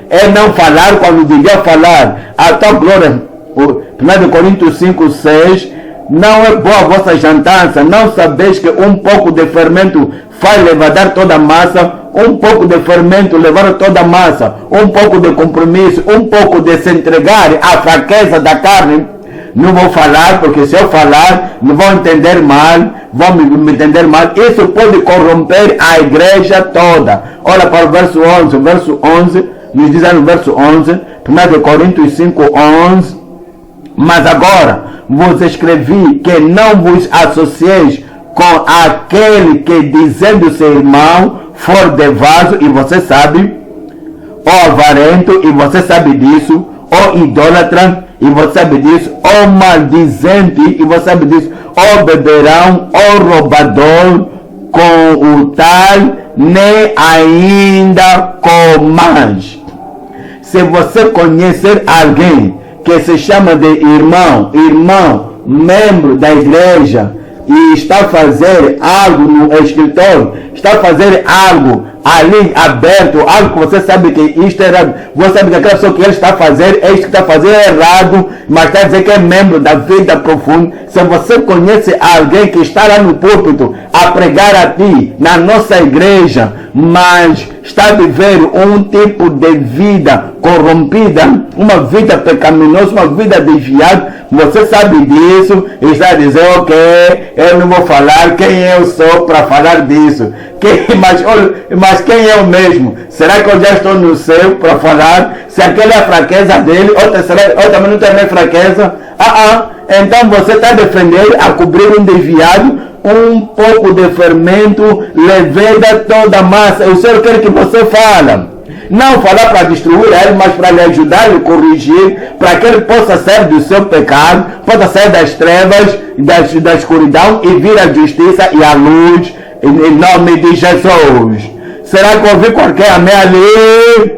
é não falar quando devia falar. A tal glória, 1 Coríntios 5:6, não é boa a vossa jantança. Não sabeis que um pouco de fermento faz levar toda a massa. Um pouco de fermento levar toda a massa. Um pouco de compromisso. Um pouco de se entregar à fraqueza da carne. Não vou falar, porque se eu falar, não vão entender mal. Vão me entender mal. Isso pode corromper a igreja toda. Olha para o verso 11. O verso 11 nos diz no verso 11. 1 Coríntios 5:11. Mas agora vos escrevi que não vos associeis com aquele que, dizendo ser irmão, for devaso, e você sabe, ou avarento, e você sabe disso, ou idólatra, e você sabe disso, ou maldizente, e você sabe disso, ou beberão, ou roubador, com o tal, nem ainda com mais. Se você conhecer alguém que se chama de irmão, membro da igreja, e está a fazer algo no escritório, está a fazer algo ali aberto, algo que você sabe que isto é errado, você sabe que aquela pessoa que ele está a fazer, é isto que está a fazer é errado, mas está a dizer que é membro da vida profunda. Se você conhece alguém que está lá no púlpito a pregar a ti, na nossa igreja, mas está a viver um tipo de vida corrompida, uma vida pecaminosa, uma vida desviada, você sabe disso e está a dizer: ok, eu não vou falar, quem eu sou para falar disso? Mas mas quem é o mesmo? Será que eu já estou no céu para falar? Se aquela é a fraqueza dele, ou também não tem nem fraqueza? Então você está defendendo a cobrir um desviado, um pouco de fermento, leveda toda a massa. O Senhor quer que você fale. Não falar para destruir ele, mas para lhe ajudar e corrigir, para que ele possa sair do seu pecado, possa sair das trevas, da escuridão e vir à justiça e à luz, em nome de Jesus. Será que ouvi qualquer amém ali?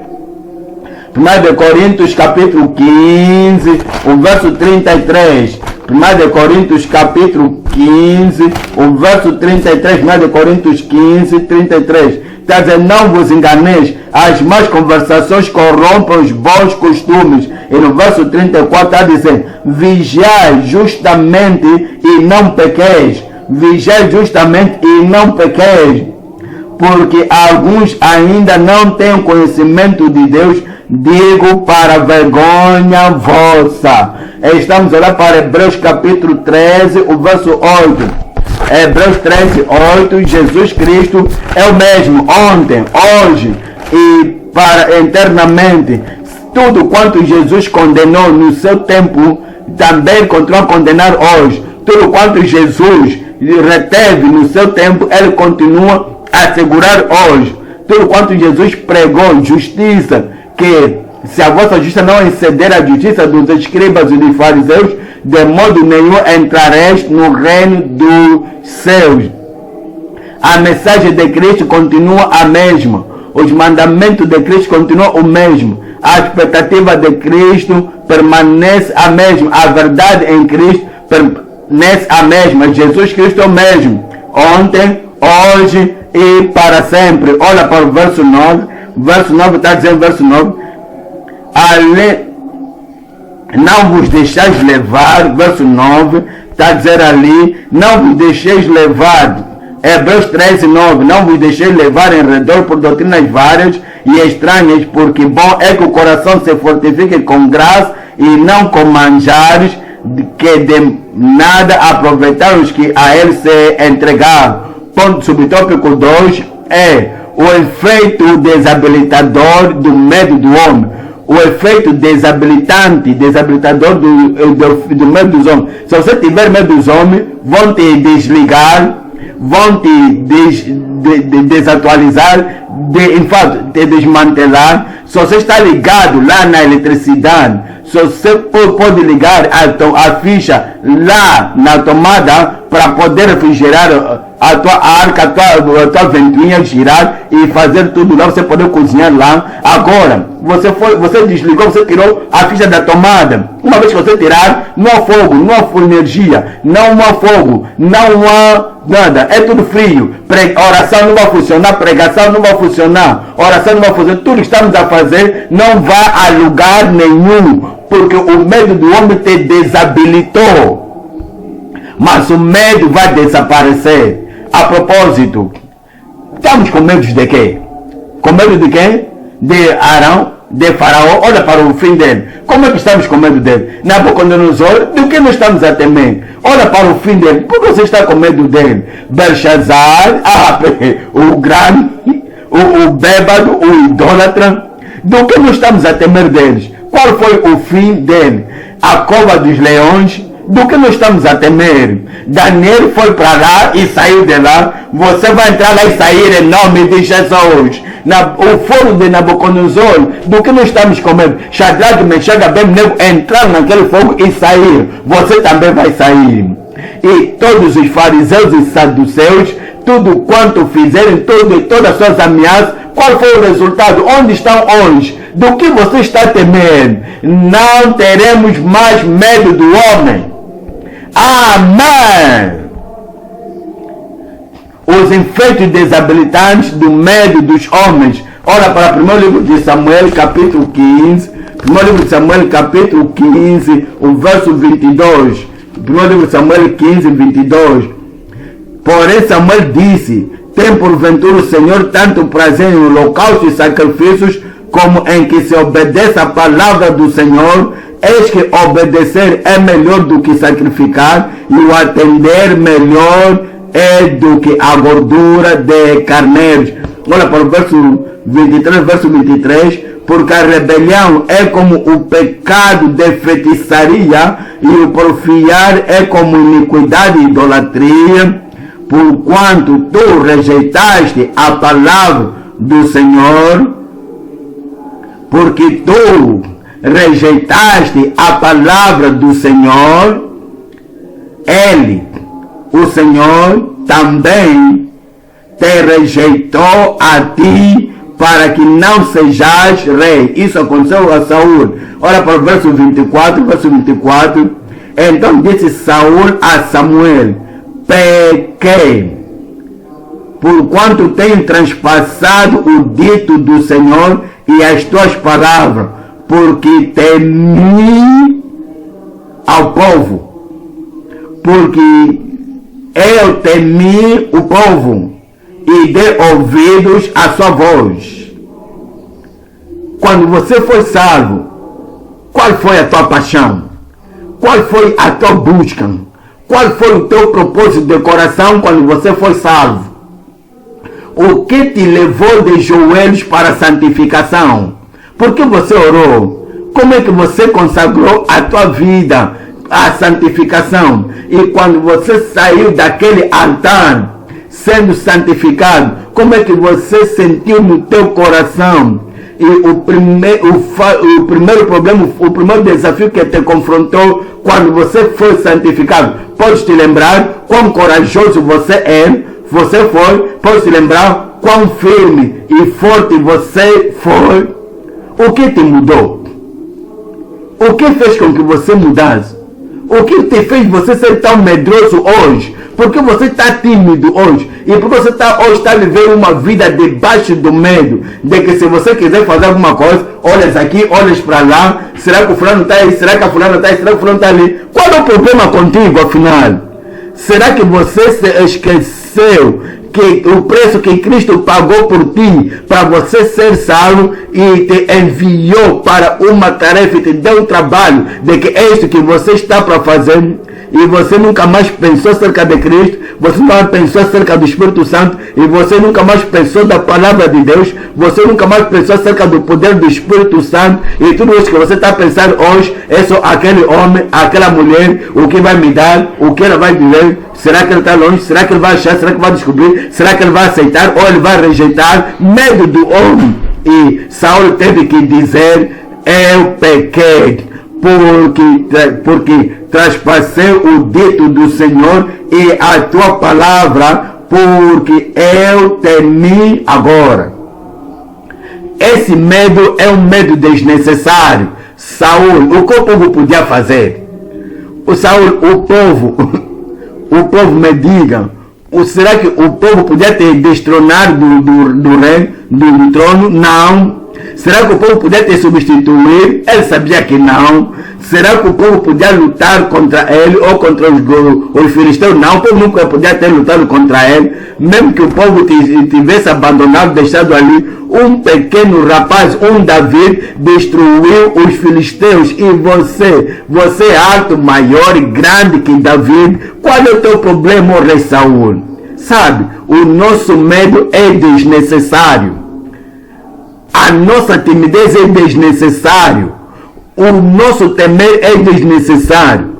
1 Coríntios capítulo 15, o verso 33. 1 Coríntios capítulo 15, o verso 33. 1 Coríntios 15, 33. Está dizendo, não vos enganeis, as más conversações corrompem os bons costumes. E no verso 34 está dizendo, vigiai justamente e não pequeis. Vigiai justamente e não pequeis. Porque alguns ainda não têm conhecimento de Deus, digo para vergonha vossa. Estamos a olhar para Hebreus capítulo 13, o verso 8. Hebreus 13, 8, Jesus Cristo é o mesmo ontem, hoje e para eternamente. Tudo quanto Jesus condenou no seu tempo, também continua a condenar hoje. Tudo quanto Jesus reteve no seu tempo, ele continua a segurar hoje. Tudo quanto Jesus pregou, justiça, que se a vossa justiça não exceder a justiça dos escribas e dos fariseus, de modo nenhum entrareis no reino dos céus. A mensagem de Cristo continua a mesma. Os mandamentos de Cristo continuam o mesmo. A expectativa de Cristo permanece a mesma. A verdade em Cristo permanece a mesma. Jesus Cristo é o mesmo. Ontem, hoje e para sempre. Olha para o verso 9. Verso 9 está dizendo, verso 9. Não vos deixais levar, verso 9, está a dizer ali, não vos deixeis levar, Hebreus 13, 9, não vos deixeis levar em redor por doutrinas várias e estranhas, porque bom é que o coração se fortifique com graça e não com manjares, que de nada aproveitar os que a ele se entregaram. Ponto subtópico 2 é o efeito desabilitador do medo do homem. O efeito desabilitador do medo dos homens. Se você tiver medo dos homens, vão te desligar, vão te desatualizar, em fato, te desmantelar. Se você está ligado lá na eletricidade, se você pode ligar a ficha lá na tomada para poder refrigerar a tua arca, a tua ventoinha girar e fazer tudo lá, você poder cozinhar lá. Agora, você desligou, você tirou a ficha da tomada. Uma vez que você tirar, não há fogo, não há energia, não há fogo, não há nada, é tudo frio. Oração não vai funcionar, pregação não vai funcionar, oração não vai funcionar. Tudo que estamos a fazer não vai a lugar nenhum, porque o medo do homem te desabilitou. Mas o medo vai desaparecer. A propósito, estamos com medo de quê? Com medo de quem? De Arão, de Faraó. Olha para o fim dele. Como é que estamos com medo dele? Nabucodonosor, do que nós estamos a temer? Olha para o fim dele. Por que você está com medo dele? Belshazzar, o grande, o bêbado, o idólatra. Do que nós estamos a temer deles? Qual foi o fim dele? A cova dos leões. Do que nós estamos a temer? Daniel foi para lá e saiu de lá. Você vai entrar lá e sair em nome de Jesus. O fogo de Nabucodonosor, do que nós estamos com medo? Shadraque, Mechaque, Abednego entrar naquele fogo e sair. Você também vai sair. E todos os fariseus e saduceus, tudo quanto fizerem, todas as suas ameaças, qual foi o resultado? Onde estão hoje? Do que você está temendo? Não teremos mais medo do homem. Amém. Os efeitos desabilitantes do medo dos homens. Olha para o primeiro livro de Samuel, capítulo 15. Primeiro livro de Samuel, capítulo 15, o verso 22. Primeiro livro de Samuel 15, 22. Porém Samuel disse, tem porventura o Senhor tanto prazer em holocaustos e sacrifícios, como em que se obedeça a palavra do Senhor. Eis que obedecer é melhor do que sacrificar, e o atender melhor é do que a gordura de carneiros. Olha para o verso 23, verso 23, porque a rebelião é como o pecado de feitiçaria e o porfiar é como iniquidade e idolatria, porquanto tu rejeitaste a palavra do Senhor, porque tu rejeitaste a palavra do Senhor, Ele, o Senhor, também te rejeitou a ti para que não sejais rei. Isso aconteceu a Saul. Olha para o verso 24, Então disse Saul a Samuel: pequei, porquanto tenho transpassado o dito do Senhor e as tuas palavras, porque temi ao povo, porque eu temi o povo e dei ouvidos à sua voz. Quando você foi salvo, qual foi a tua paixão? Qual foi a tua busca? Qual foi o teu propósito de coração quando você foi salvo? O que te levou de joelhos para a santificação? Por que você orou? Como é que você consagrou a tua vida à santificação? E quando você saiu daquele altar, sendo santificado, como é que você sentiu no teu coração? E o primeiro problema, o primeiro desafio que te confrontou quando você foi santificado, pode te lembrar quão corajoso você foi, pode te lembrar quão firme e forte você foi. O que te mudou? O que fez com que você mudasse? O que te fez você ser tão medroso hoje? Por que você está tímido hoje? E por que você hoje está vivendo uma vida debaixo do medo? De que se você quiser fazer alguma coisa, olhas aqui, olhas para lá. Será que o fulano está aí? Será que a fulana está aí? Será que o fulano está ali? Qual é o problema contigo, afinal? Será que você se esqueceu que o preço que Cristo pagou por ti, para você ser salvo, e te enviou para uma tarefa, e te deu um trabalho, de que é isso que você está para fazer, e você nunca mais pensou acerca de Cristo, você nunca mais pensou acerca do Espírito Santo, e você nunca mais pensou da palavra de Deus, você nunca mais pensou acerca do poder do Espírito Santo, e tudo isso que você está pensando hoje é só aquele homem, aquela mulher, o que vai me dar, o que ela vai dizer. Será que ele está longe? Será que ele vai achar? Será que vai descobrir? Será que ele vai aceitar ou ele vai rejeitar? Medo do homem. E Saul teve que dizer: eu pequei, porque traspassei o dito do Senhor e a tua palavra, porque eu temi agora. Esse medo é um medo desnecessário. Saul, o que o povo podia fazer? O povo me diga, será que o povo podia te destronar do reino, do trono? Não. Será que o povo podia te substituir? Ele sabia que não. Será que o povo podia lutar contra ele ou contra os filisteus? Não, o povo nunca podia ter lutado contra ele. Mesmo que o povo tivesse abandonado, deixado ali, um pequeno rapaz, um Davi, destruiu os filisteus. E você é alto, maior e grande que Davi. Qual é o teu problema, rei Saul? Sabe, o nosso medo é desnecessário. A nossa timidez é desnecessário. O nosso temer é desnecessário.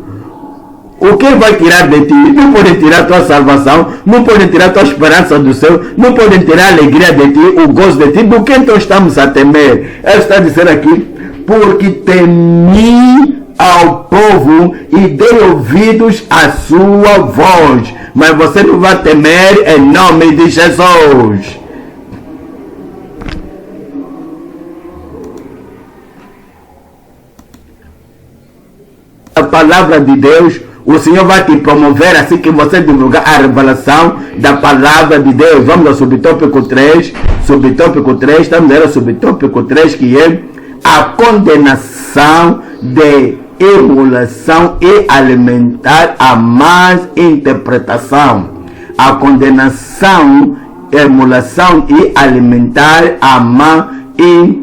O que vai tirar de ti? Não pode tirar a tua salvação, não pode tirar a tua esperança do céu, não pode tirar a alegria de ti, o gozo de ti. Do que então estamos a temer? Ele está dizendo aqui: porque temi ao povo e dei ouvidos à sua voz. Mas você não vai temer em nome de Jesus. A palavra de Deus, o Senhor vai te promover assim que você divulgar a revelação da palavra de Deus. Vamos ao subtópico 3. Subtópico 3, estamos no subtópico 3, que é a condenação de emulação e alimentar a má interpretação. A condenação, emulação e alimentar a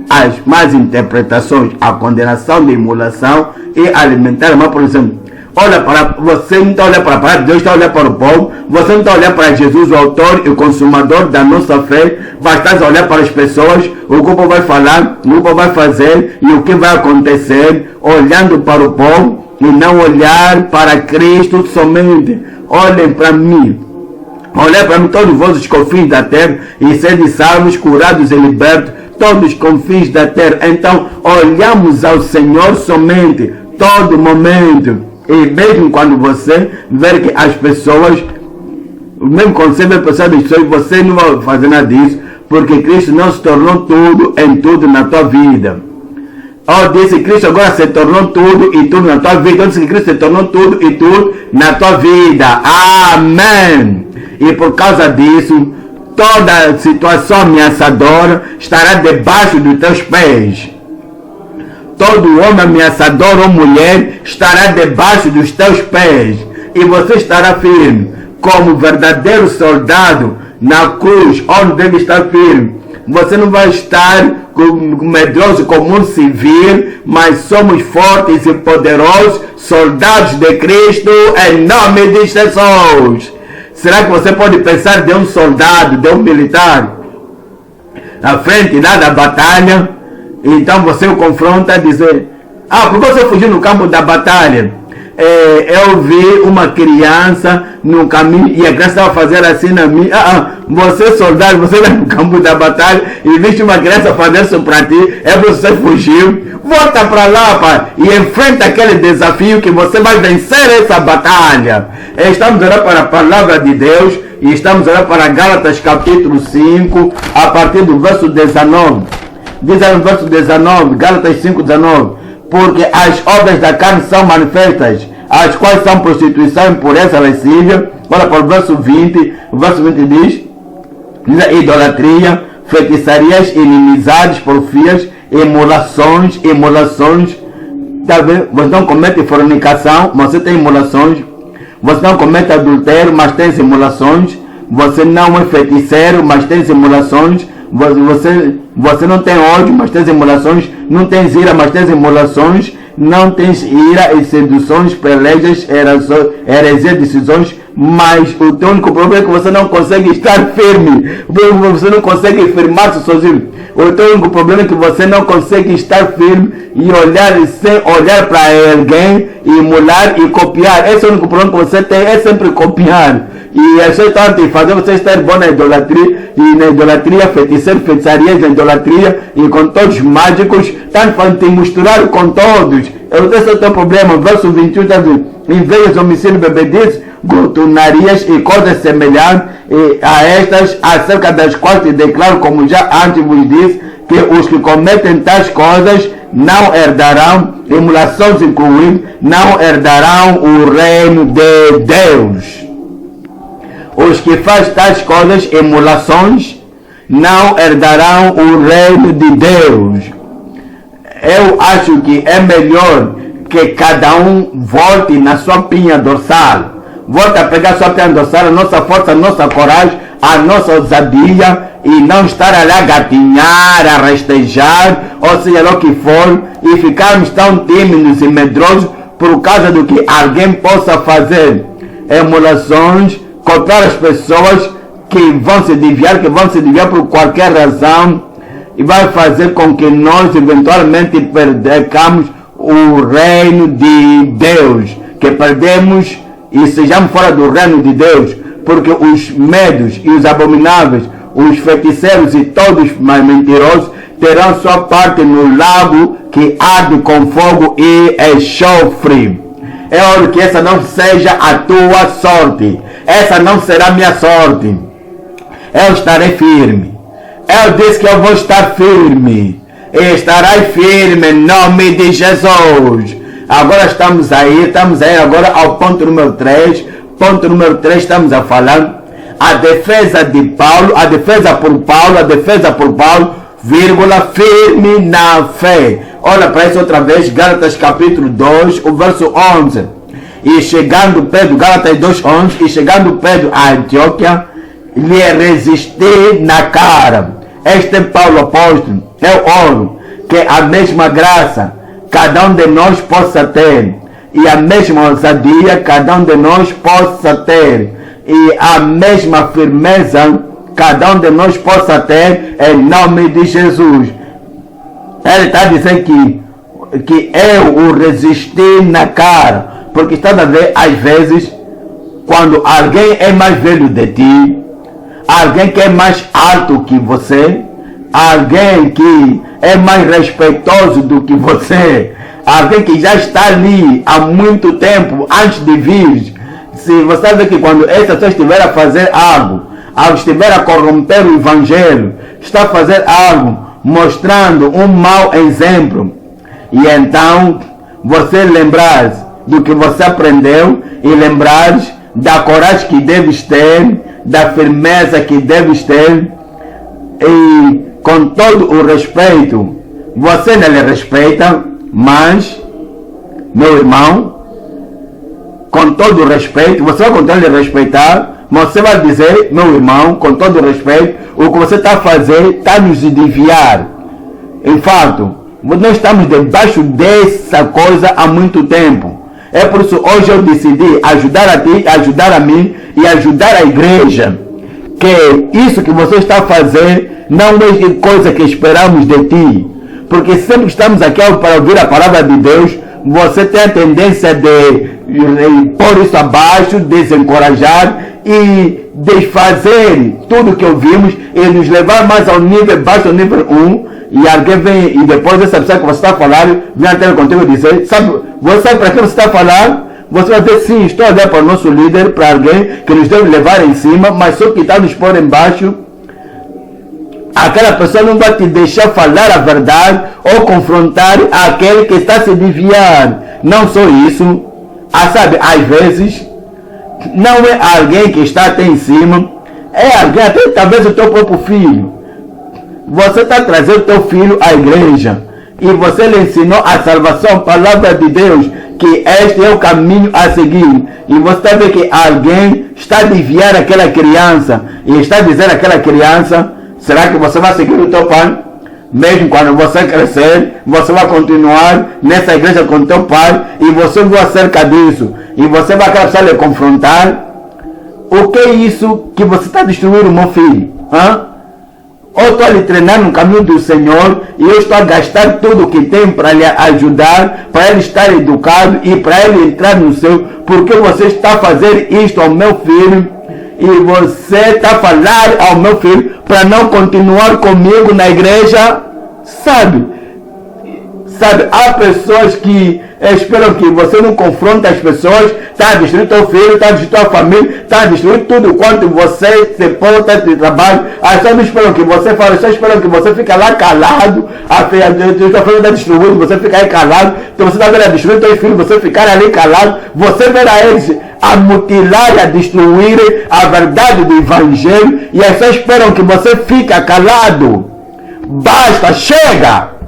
as más interpretações. A condenação de emulação e alimentar a má, por exemplo. olha para você, não está olhando para a palavra de Deus, está olhando para o povo. Você não está olhando para Jesus, o autor e o consumador da nossa fé, mas está olhando para as pessoas, o que o povo vai falar, o que o povo vai fazer e o que vai acontecer, olhando para o povo e não olhar para Cristo somente. Olhem para mim. Olhem para mim, todos vós os confins da terra, e sede salvos, curados e libertos, todos os confins da terra. Então, olhamos ao Senhor somente, todo momento. E mesmo quando você ver que as pessoas, mesmo quando você vê pessoas, você não vai fazer nada disso, porque Cristo não se tornou tudo em tudo na tua vida. Disse Cristo agora se tornou tudo e tudo na tua vida. Disse que Cristo se tornou tudo e tudo na tua vida. Amém. E por causa disso, toda situação ameaçadora estará debaixo dos teus pés. Todo homem ameaçador ou mulher estará debaixo dos teus pés. E você estará firme, como verdadeiro soldado na cruz, onde deve estar firme. Você não vai estar medroso como um civil, mas somos fortes e poderosos, soldados de Cristo, em nome de Jesus. Será que você pode pensar de um soldado, de um militar, na frente da batalha? Então você o confronta e diz, por que você fugiu no campo da batalha? Eu vi uma criança no caminho e a criança estava fazendo assim na minha. Você soldado, você vai no campo da batalha e viste uma criança fazer isso para ti, você fugiu. Volta para lá, pai, e enfrenta aquele desafio que você vai vencer essa batalha. Estamos olhando para a palavra de Deus e estamos olhando para Gálatas capítulo 5, a partir do verso 19. Diz aí no verso 19, Gálatas 5, 19. Porque as obras da carne são manifestas, as quais são prostituição, impureza, lascívia. Olha para o verso 20. O verso 20 diz idolatria, feitiçarias, inimizades, porfias, emulações. Tá vendo? Você não comete fornicação, você tem emulações. Você não comete adultério, mas tem emulações. Você não é feiticeiro, mas tem emulações. Você não tem ódio, mas tem emulações. Não tens ira, mas tens emulações. Não tens ira e seduções, pelejas, heresias, decisões. Mas o teu único problema é que você não consegue estar firme. Você não consegue firmar-se sozinho. O teu único problema é que você não consegue estar firme e olhar sem olhar para alguém, e emular e copiar. Esse é o único problema que você tem, é sempre copiar. E a gente está fazer você estar bom na idolatria, e na idolatria, feitiçarias, na idolatria, e com todos os mágicos, estão fazendo te misturar com todos. Esse é o teu problema. Verso 21 está dizendo, invejas, homicídio, bebedice, glutonarias e coisas semelhantes a estas, acerca das quais te declaro, como já antes vos disse, que os que cometem tais coisas não herdarão, emulações incluídas, não herdarão o reino de Deus. Os que fazem tais coisas, emulações, não herdarão o reino de Deus. Eu acho que é melhor que cada um volte na sua pinha dorsal. Volte a pegar sua pinha dorsal, a nossa força, a nossa coragem, a nossa ousadia, e não estar ali a gatinhar, a rastejar, ou seja lá o que for, e ficarmos tão tímidos e medrosos por causa do que alguém possa fazer. Emulações, copiar as pessoas que vão se desviar por qualquer razão, e vai fazer com que nós eventualmente percamos o reino de Deus, que perdemos e sejamos fora do reino de Deus, porque os médios e os abomináveis, os feiticeiros e todos os mentirosos terão sua parte no lago que arde com fogo e enxofre. É hora que essa não seja a tua sorte. Essa não será minha sorte. Eu estarei firme. Eu disse que eu vou estar firme. E estarei firme em nome de Jesus. Agora estamos aí agora ao ponto número 3. Ponto número 3, estamos a falar a defesa de Paulo, a defesa por Paulo, vírgula, firme na fé. Olha para isso outra vez, Gálatas capítulo 2, o verso 11. E chegando Pedro, Gálatas 2, 11, e chegando Pedro a Antioquia, lhe resisti na cara. Este é Paulo apóstolo. Eu oro que a mesma graça cada um de nós possa ter, e a mesma ousadia cada um de nós possa ter, e a mesma firmeza cada um de nós possa ter, em nome de Jesus. Ele está dizendo que eu o resisti na cara, porque está a ver, às vezes, quando alguém é mais velho de ti, alguém que é mais alto que você, alguém que é mais respeitoso do que você, alguém que já está ali há muito tempo antes de vir, se você vê que quando essa pessoa estiver a fazer algo, estiver a corromper o evangelho, está a fazer algo mostrando um mau exemplo, e então você lembrar do que você aprendeu e lembrar da coragem que deves ter, da firmeza que deves ter, e com todo o respeito, você não lhe respeita, mas, meu irmão, com todo o respeito, você vai continuar a lhe respeitar, mas você vai dizer, meu irmão, com todo o respeito, o que você está a fazer está nos desviar. Em fato, nós estamos debaixo dessa coisa há muito tempo. É por isso hoje eu decidi ajudar a ti, ajudar a mim e ajudar a igreja. Que isso que você está a fazer não é coisa que esperamos de ti. Porque sempre estamos aqui para ouvir a palavra de Deus, você tem a tendência de pôr isso abaixo, desencorajar e desfazer tudo que ouvimos e nos levar mais ao nível baixo, ao nível 1. E alguém vem e depois dessa pessoa que você está a falar, vem até contigo e dizer, você sabe para que você está a falar? Você vai dizer, sim, estou a olhar para o nosso líder, para alguém que nos deve levar em cima, mas só que está nos pôr embaixo. Aquela pessoa não vai te deixar falar a verdade ou confrontar aquele que está a se desviar. Não só isso, sabe, às vezes, não é alguém que está até em cima, é alguém, até talvez o teu próprio filho. Você está trazendo o teu filho à igreja e você lhe ensinou a salvação, a palavra de Deus, que este é o caminho a seguir. E você está vendo que alguém está a desviar aquela criança e está a dizer àquela criança, será que você vai seguir o teu pai? Mesmo quando você crescer, você vai continuar nessa igreja com o teu pai e você vai acerca disso. E você vai começar a lhe confrontar. O que é isso que você está destruindo o meu filho? Ou estou a lhe treinar no caminho do Senhor e eu estou a gastar tudo o que tem para lhe ajudar, para ele estar educado e para ele entrar no céu, porque você está a fazer isto ao meu filho e você está a falar ao meu filho para não continuar comigo na igreja, sabe, há pessoas que esperam que você não confronte as pessoas, está a destruir teu filho, está a destruir tua família, está a destruir tudo quanto você se porta de trabalho. As pessoas não esperam que você fale, só esperam que você fique lá calado, a tua família está destruída, você fica aí calado, então você está vendo a destruir teu filho, você ficar ali calado, você verá eles a mutilar e a destruir a verdade do evangelho e as pessoas esperam que você fique calado. Basta, chega!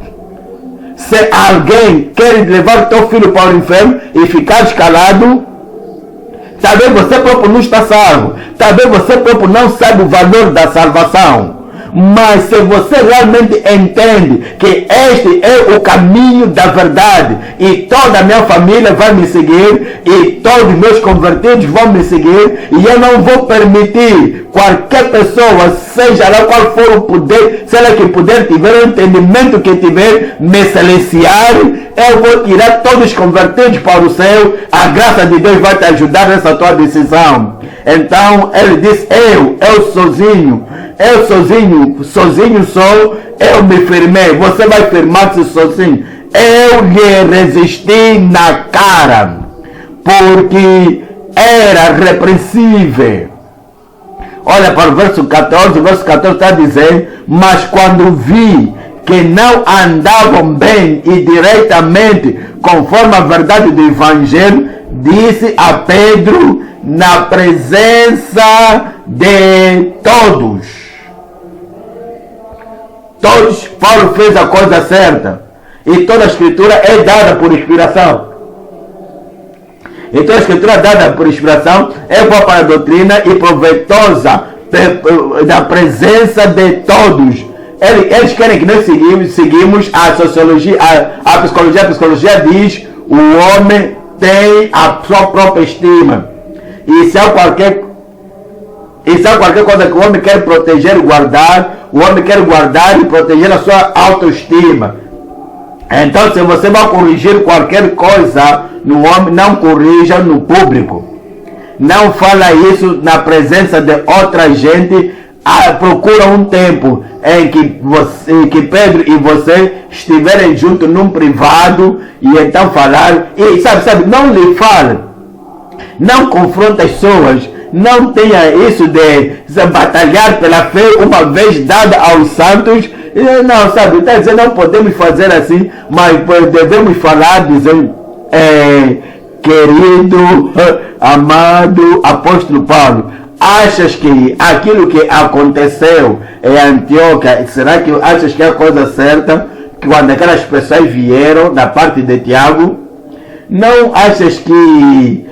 Se alguém quer levar teu filho para o inferno e ficar calado, talvez você próprio não está salvo, talvez você próprio não sabe o valor da salvação. Mas se você realmente entende que este é o caminho da verdade e toda a minha família vai me seguir e todos os meus convertidos vão me seguir e eu não vou permitir qualquer pessoa, seja lá qual for o poder, se ela que puder tiver o entendimento que tiver, me silenciar, eu vou tirar todos os convertidos para o céu, a graça de Deus vai te ajudar nessa tua decisão. Então ele diz, eu sozinho sou, eu me firmei, você vai firmar-se sozinho. Eu lhe resisti na cara, porque era repreensível. Olha para o verso 14 está dizendo, mas quando vi que não andavam bem e diretamente conforme a verdade do evangelho, disse a Pedro na presença de todos. Paulo fez a coisa certa. E toda a escritura é dada por inspiração. Então a escritura dada por inspiração é boa para a doutrina e proveitosa na presença de todos. Eles querem que nós seguimos a sociologia, a psicologia. A psicologia diz o homem tem a sua própria estima. E se há qualquer coisa que o homem quer proteger e guardar, o homem quer guardar e proteger a sua autoestima. Então, se você vai corrigir qualquer coisa no homem, não corrija no público. Não fala isso na presença de outra gente. Procura um tempo em que Pedro e você estiverem juntos num privado e então falar. E sabe, não lhe fale. Não confronte as pessoas. Não tenha isso de batalhar pela fé uma vez dada aos santos. Não, sabe, está dizendo, não podemos fazer assim, mas devemos falar, dizendo, querido, amado apóstolo Paulo, achas que aquilo que aconteceu em Antioquia, será que achas que é a coisa certa? Que quando aquelas pessoas vieram da parte de Tiago, não achas que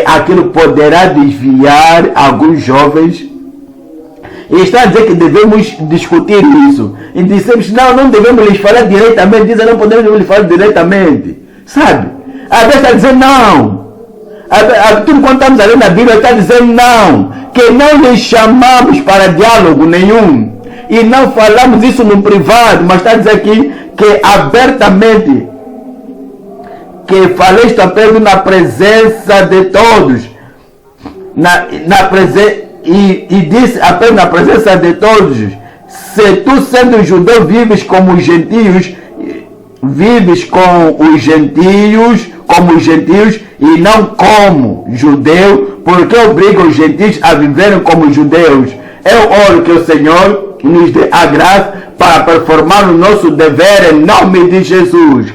aquilo poderá desviar alguns jovens? E está a dizer que devemos discutir isso. E dissemos, não devemos lhes falar diretamente. Dizem, não podemos lhes falar diretamente. Sabe? A Bíblia está dizendo não. Tudo quanto estamos lendo na Bíblia está dizendo não. Que não lhes chamamos para diálogo nenhum. E não falamos isso no privado. Mas está a dizer aqui que abertamente, que falei a Pedro na presença de todos. E disse a Pedro na presença de todos: se tu, sendo judeu, vives como os gentios, como os gentios e não como judeu, porque obriga os gentios a viverem como judeus. Eu oro que o Senhor nos dê a graça para performar o nosso dever em nome de Jesus.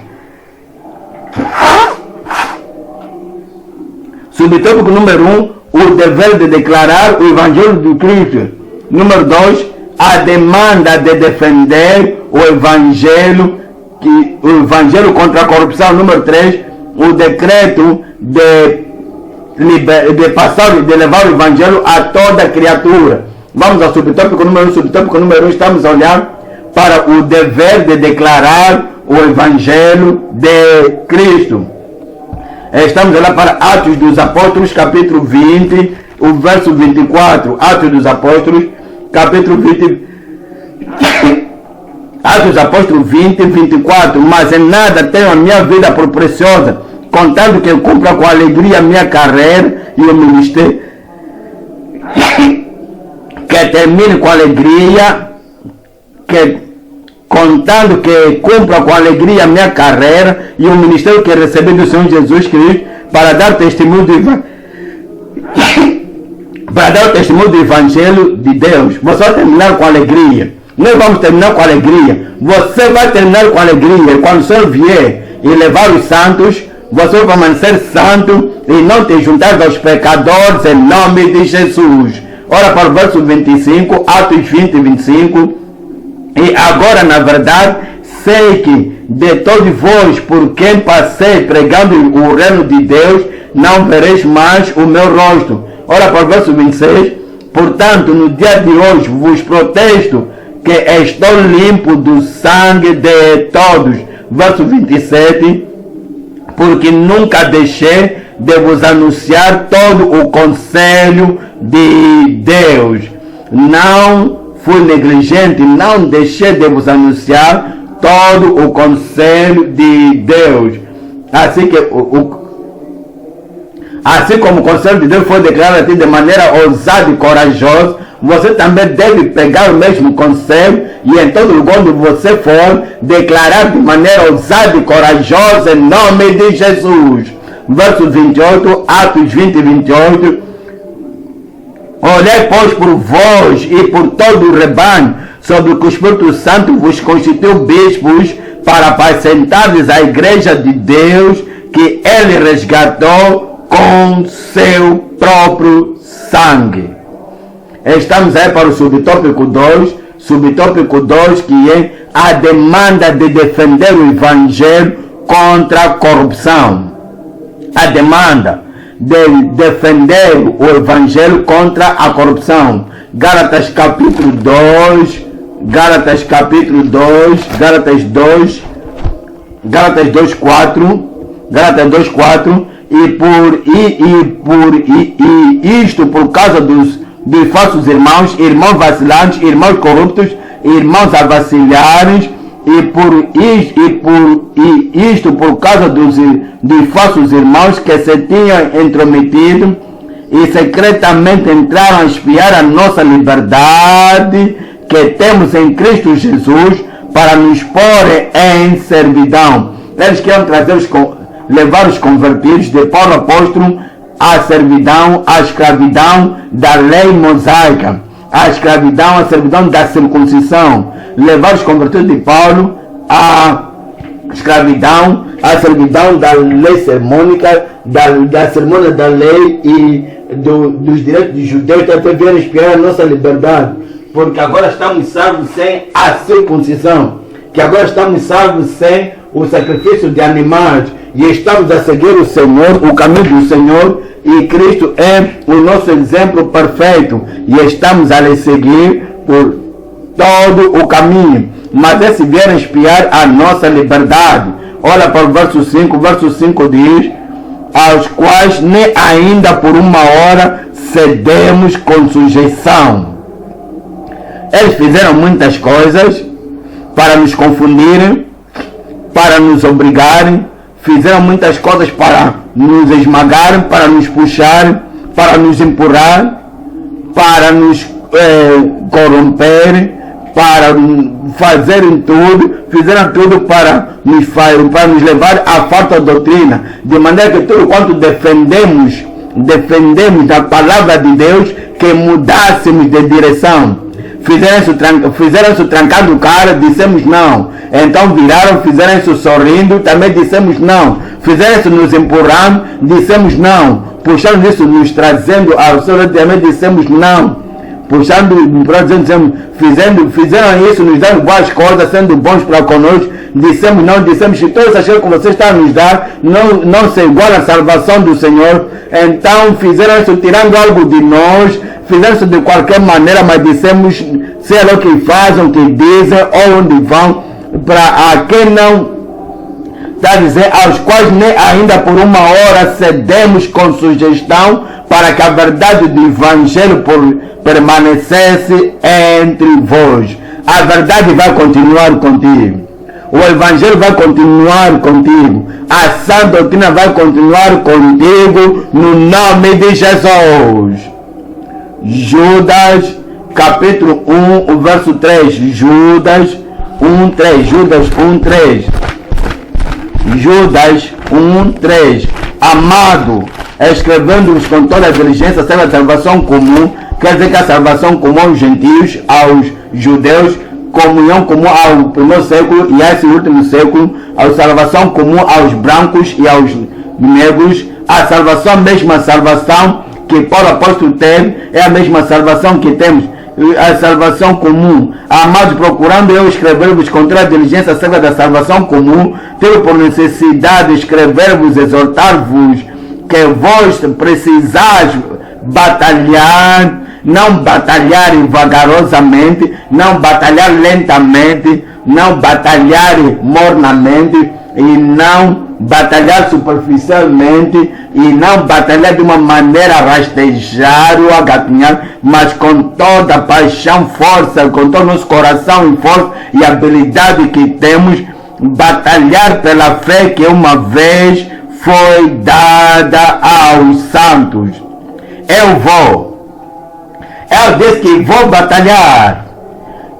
Subtópico número 1, o dever de declarar o Evangelho de Cristo. Número 2, a demanda de defender o Evangelho contra a corrupção. Número 3, o decreto de levar o Evangelho a toda criatura. Vamos ao subtópico número 1. Subtópico número 1, estamos a olhar para o dever de declarar o Evangelho de Cristo. Estamos a olhar para Atos dos Apóstolos, capítulo 20, o verso 24. Atos dos Apóstolos, capítulo 20. Atos dos Apóstolos 20, 24. Mas em nada tenho a minha vida por preciosa, contando que eu cumpra com alegria a minha carreira e o ministério. Que termine com alegria, contando que cumpra com alegria a minha carreira e o ministério que recebi do Senhor Jesus Cristo para dar testemunho do Evangelho de Deus. Você vai terminar com alegria. Nós vamos terminar com alegria. Você vai terminar com alegria. Quando o Senhor vier e levar os santos, você vai permanecer santo e não te juntar aos pecadores em nome de Jesus. Ora para o verso 25, Atos 20, 25. E agora, na verdade, sei que de todos vós, por quem passei pregando o reino de Deus, não vereis mais o meu rosto. Ora para o verso 26. Portanto, no dia de hoje vos protesto que estou limpo do sangue de todos. Verso 27. Porque nunca deixei de vos anunciar todo o conselho de Deus. Não fui negligente, não deixei de vos anunciar todo o conselho de Deus. Assim como o conselho de Deus foi declarado a ti de maneira ousada e corajosa, você também deve pegar o mesmo conselho e em todo lugar onde você for, declarar de maneira ousada e corajosa em nome de Jesus. Verso 28, Atos 20, 28. Olhai, pois, por vós e por todo o rebanho, sobre o que o Espírito Santo vos constituiu bispos, para apacentardes a igreja de Deus, que ele resgatou com seu próprio sangue. Estamos aí para o subtópico 2, que é a demanda de defender o Evangelho contra a corrupção. A demanda de defender o Evangelho contra a corrupção. Gálatas capítulo 2, Gálatas 2, 4, isto por causa dos falsos irmãos vacilantes, irmãos corruptos, irmãos a vacilares, isto por causa dos falsos irmãos que se tinham intrometido e secretamente entraram a espiar a nossa liberdade que temos em Cristo Jesus para nos pôr em servidão. Eles queriam levar os convertidos de Paulo apóstolo à servidão, à escravidão da lei mosaica, à servidão da circuncisão. Levar os convertidos de Paulo à servidão da lei sermônica, da cerimônia da lei e dos direitos dos judeus, até vir espiar a nossa liberdade. Porque agora estamos salvos sem a circuncisão, que agora estamos salvos sem o sacrifício de animais e estamos a seguir o Senhor, o caminho do Senhor, e Cristo é o nosso exemplo perfeito e estamos a lhe seguir por todo o caminho. Mas é se vier espiar a nossa liberdade. Olha para o verso 5, o verso 5 diz: aos quais nem ainda por uma hora cedemos com sujeição. Eles fizeram muitas coisas para nos confundirem, para nos obrigarem, fizeram muitas coisas para nos esmagarem, para nos puxarem, para nos empurrar, para nos corromperem, para fazerem tudo, fizeram tudo para nos levar à falta doutrina, de maneira que tudo quanto defendemos a palavra de Deus, que mudássemos de direção. Fizeram isso trancando o cara, dissemos não. Então viraram, fizeram isso sorrindo, também dissemos não. Fizeram isso nos empurrando, dissemos não. Puxaram isso nos trazendo ao Senhor, também dissemos não. Fizeram isso nos dando boas coisas, sendo bons para conosco, dissemos não, dissemos que todas as coisas que você está a nos dar não se iguala à salvação do Senhor. Então fizeram isso tirando algo de nós, fizeram isso de qualquer maneira, mas dissemos, sei lá o que fazem, o que dizem, ou onde vão, para quem não está a dizer, aos quais nem ainda por uma hora cedemos com sugestão, para que a verdade do Evangelho permanecesse entre vós. A verdade vai continuar contigo. O Evangelho vai continuar contigo. A sã doutrina vai continuar contigo no nome de Jesus. Judas, capítulo 1, o verso 3. Judas 1:3. Judas 1:3. Judas 1:3. Amado, escrevendo-vos com toda a diligência acerca da salvação comum, quer dizer que a salvação comum aos gentios, aos judeus, comunhão comum ao primeiro século e a esse último século, a salvação comum aos brancos e aos negros, a salvação, a mesma salvação que Paulo apóstolo teve, é a mesma salvação que temos, a salvação comum. Amados, procurando eu escrever-vos com toda a diligência acerca da salvação comum, tendo por necessidade escrever-vos, exortar-vos, que vós precisais batalhar, não batalhar vagarosamente, não batalhar lentamente, não batalhar mornamente, e não batalhar superficialmente, e não batalhar de uma maneira a rastejar ou a gatinhar, mas com toda a paixão, força, com todo o nosso coração e força e habilidade que temos, batalhar pela fé que uma vez foi dada aos santos. Eu disse que vou batalhar.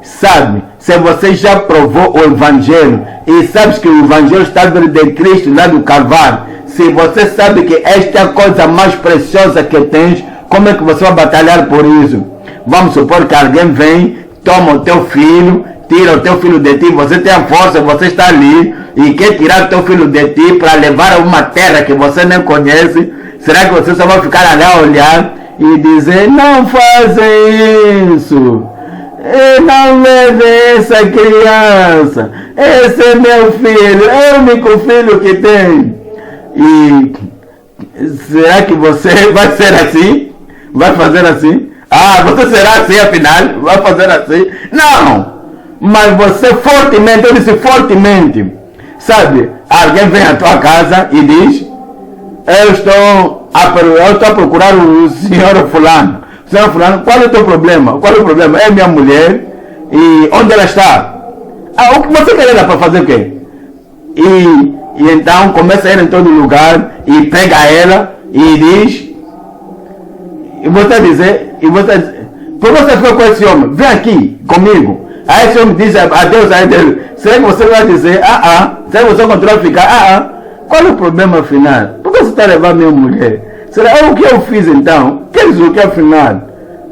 Sabe, se você já provou o Evangelho e sabes que o Evangelho está vindo de Cristo lá do Calvário, se você sabe que esta é a coisa mais preciosa que tens, como é que você vai batalhar por isso? Vamos supor que alguém vem, toma o teu filho, tira o teu filho de ti, você tem a força, você está ali e quer tirar o teu filho de ti para levar a uma terra que você nem conhece. Será que você só vai ficar ali a olhar e dizer, não fazem isso, não leve essa criança, esse é meu filho, é o único filho que tem? E será que você vai ser assim? Vai fazer assim? Você será assim afinal? Vai fazer assim? Não! Mas você fortemente, eu disse fortemente, sabe, alguém vem à tua casa e diz, eu estou a procurar o senhor fulano. Senhor fulano, qual é o teu problema? Qual é o problema? É minha mulher. E onde ela está? O que você quer ela para fazer o quê? E então começa a ir em todo lugar e pega ela e diz, e você dizer, por que você ficou com esse homem? Vem aqui comigo. Aí esse homem diz adeus a ele. Será que você vai dizer, será que você continua a ficar, Qual é o problema afinal? Por que você está levando minha mulher? Será o que eu fiz então? Queres o que afinal?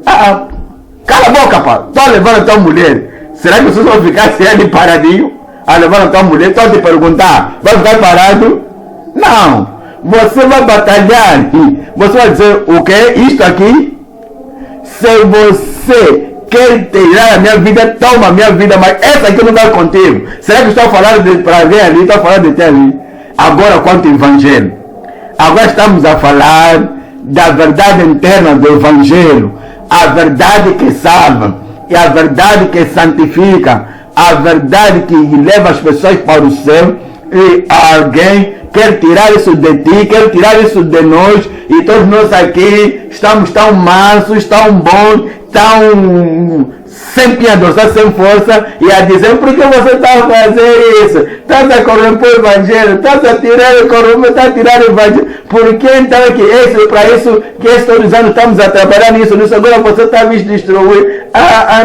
Cala a boca, pá. Estou levando a tua mulher. Será que você vai ficar assim ali paradinho? A levar a tua mulher? Estou a te perguntar. Vai ficar parado? Não. Você vai batalhar. Você vai dizer, o que? Isto aqui? Se você quer tirar a minha vida, toma a minha vida, mas essa aqui não vai contigo. Será que estou a falar para ver ali? Estou a falar de ti ali. Agora, quanto ao Evangelho. Agora estamos a falar da verdade interna do Evangelho. A verdade que salva. E a verdade que santifica. A verdade que leva as pessoas para o céu. E alguém quer tirar isso de ti, quer tirar isso de nós. E todos nós aqui estamos tão mansos, tão bons, tão sem piadosa, sem força, e a dizer, por que você está a fazer isso? Está a corromper o Evangelho, está a tirar o corromper, está a tirar o Evangelho. Por que então é que isso, para isso, que todos os anos estamos a trabalhar nisso, agora você está a me destruir?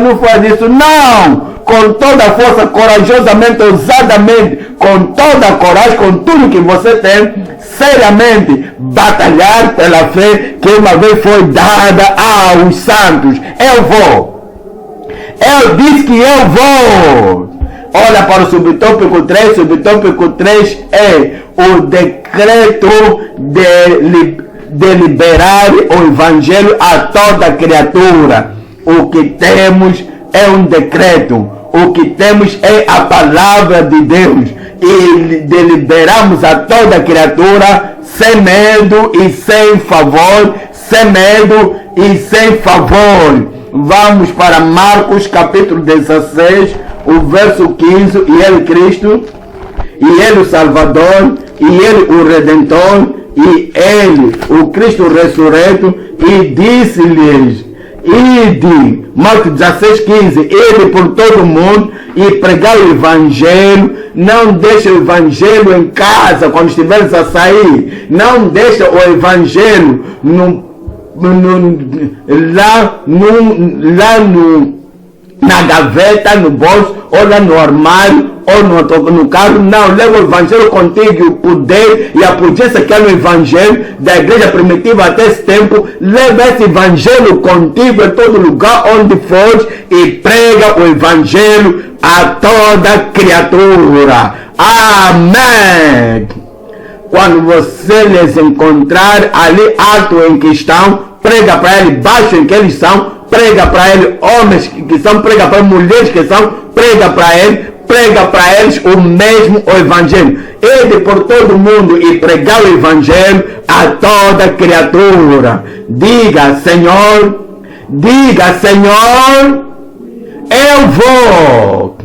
Não faz isso, não! Com toda a força, corajosamente, ousadamente, com toda a coragem, com tudo que você tem, seriamente, batalhar pela fé que uma vez foi dada aos santos. Eu vou. Eu disse que eu vou. Olha para o subtópico 3. Subtópico 3 é o decreto de liberar o Evangelho a toda criatura. O que temos é um decreto. O que temos é a palavra de Deus. E deliberamos a toda criatura sem medo e sem favor. Sem medo e sem favor. Vamos para Marcos capítulo 16, o verso 15. E ele Cristo, e ele o Salvador, e ele o Redentor, e ele o Cristo ressurreto, e disse-lhes, ide, Marcos 16, 15, ide por todo o mundo e pregar o Evangelho. Não deixe o Evangelho em casa quando estiveres a sair. Não deixe o Evangelho na gaveta, no bolso, ou lá no armário, ou no carro. Não, leva o Evangelho contigo, o poder e a potência que é no Evangelho da igreja primitiva até esse tempo. Leva esse Evangelho contigo em todo lugar onde fores e prega o Evangelho a toda criatura. Amém. Quando você les encontrar ali alto em que estão, prega para ele baixo em que eles são, prega para ele homens que são, prega para mulheres que são, prega para eles o mesmo o Evangelho. Ide por todo mundo e pregar o Evangelho a toda criatura. Diga, Senhor, eu vou.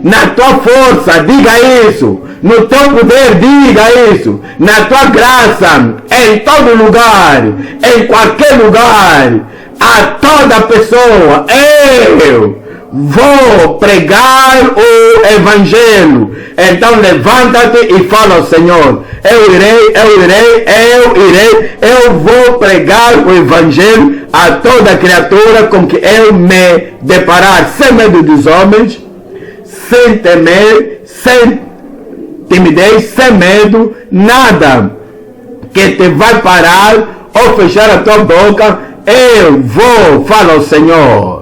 Na tua força, diga isso. No teu poder, diga isso. Na tua graça, em todo lugar, em qualquer lugar, a toda pessoa, eu vou pregar o Evangelho. Então levanta-te e fala ao Senhor, eu vou pregar o Evangelho a toda criatura com que eu me deparar, sem medo dos homens, sem temer, sem timidez, sem medo, nada que te vai parar ou fechar a tua boca. Eu vou, fala ao Senhor.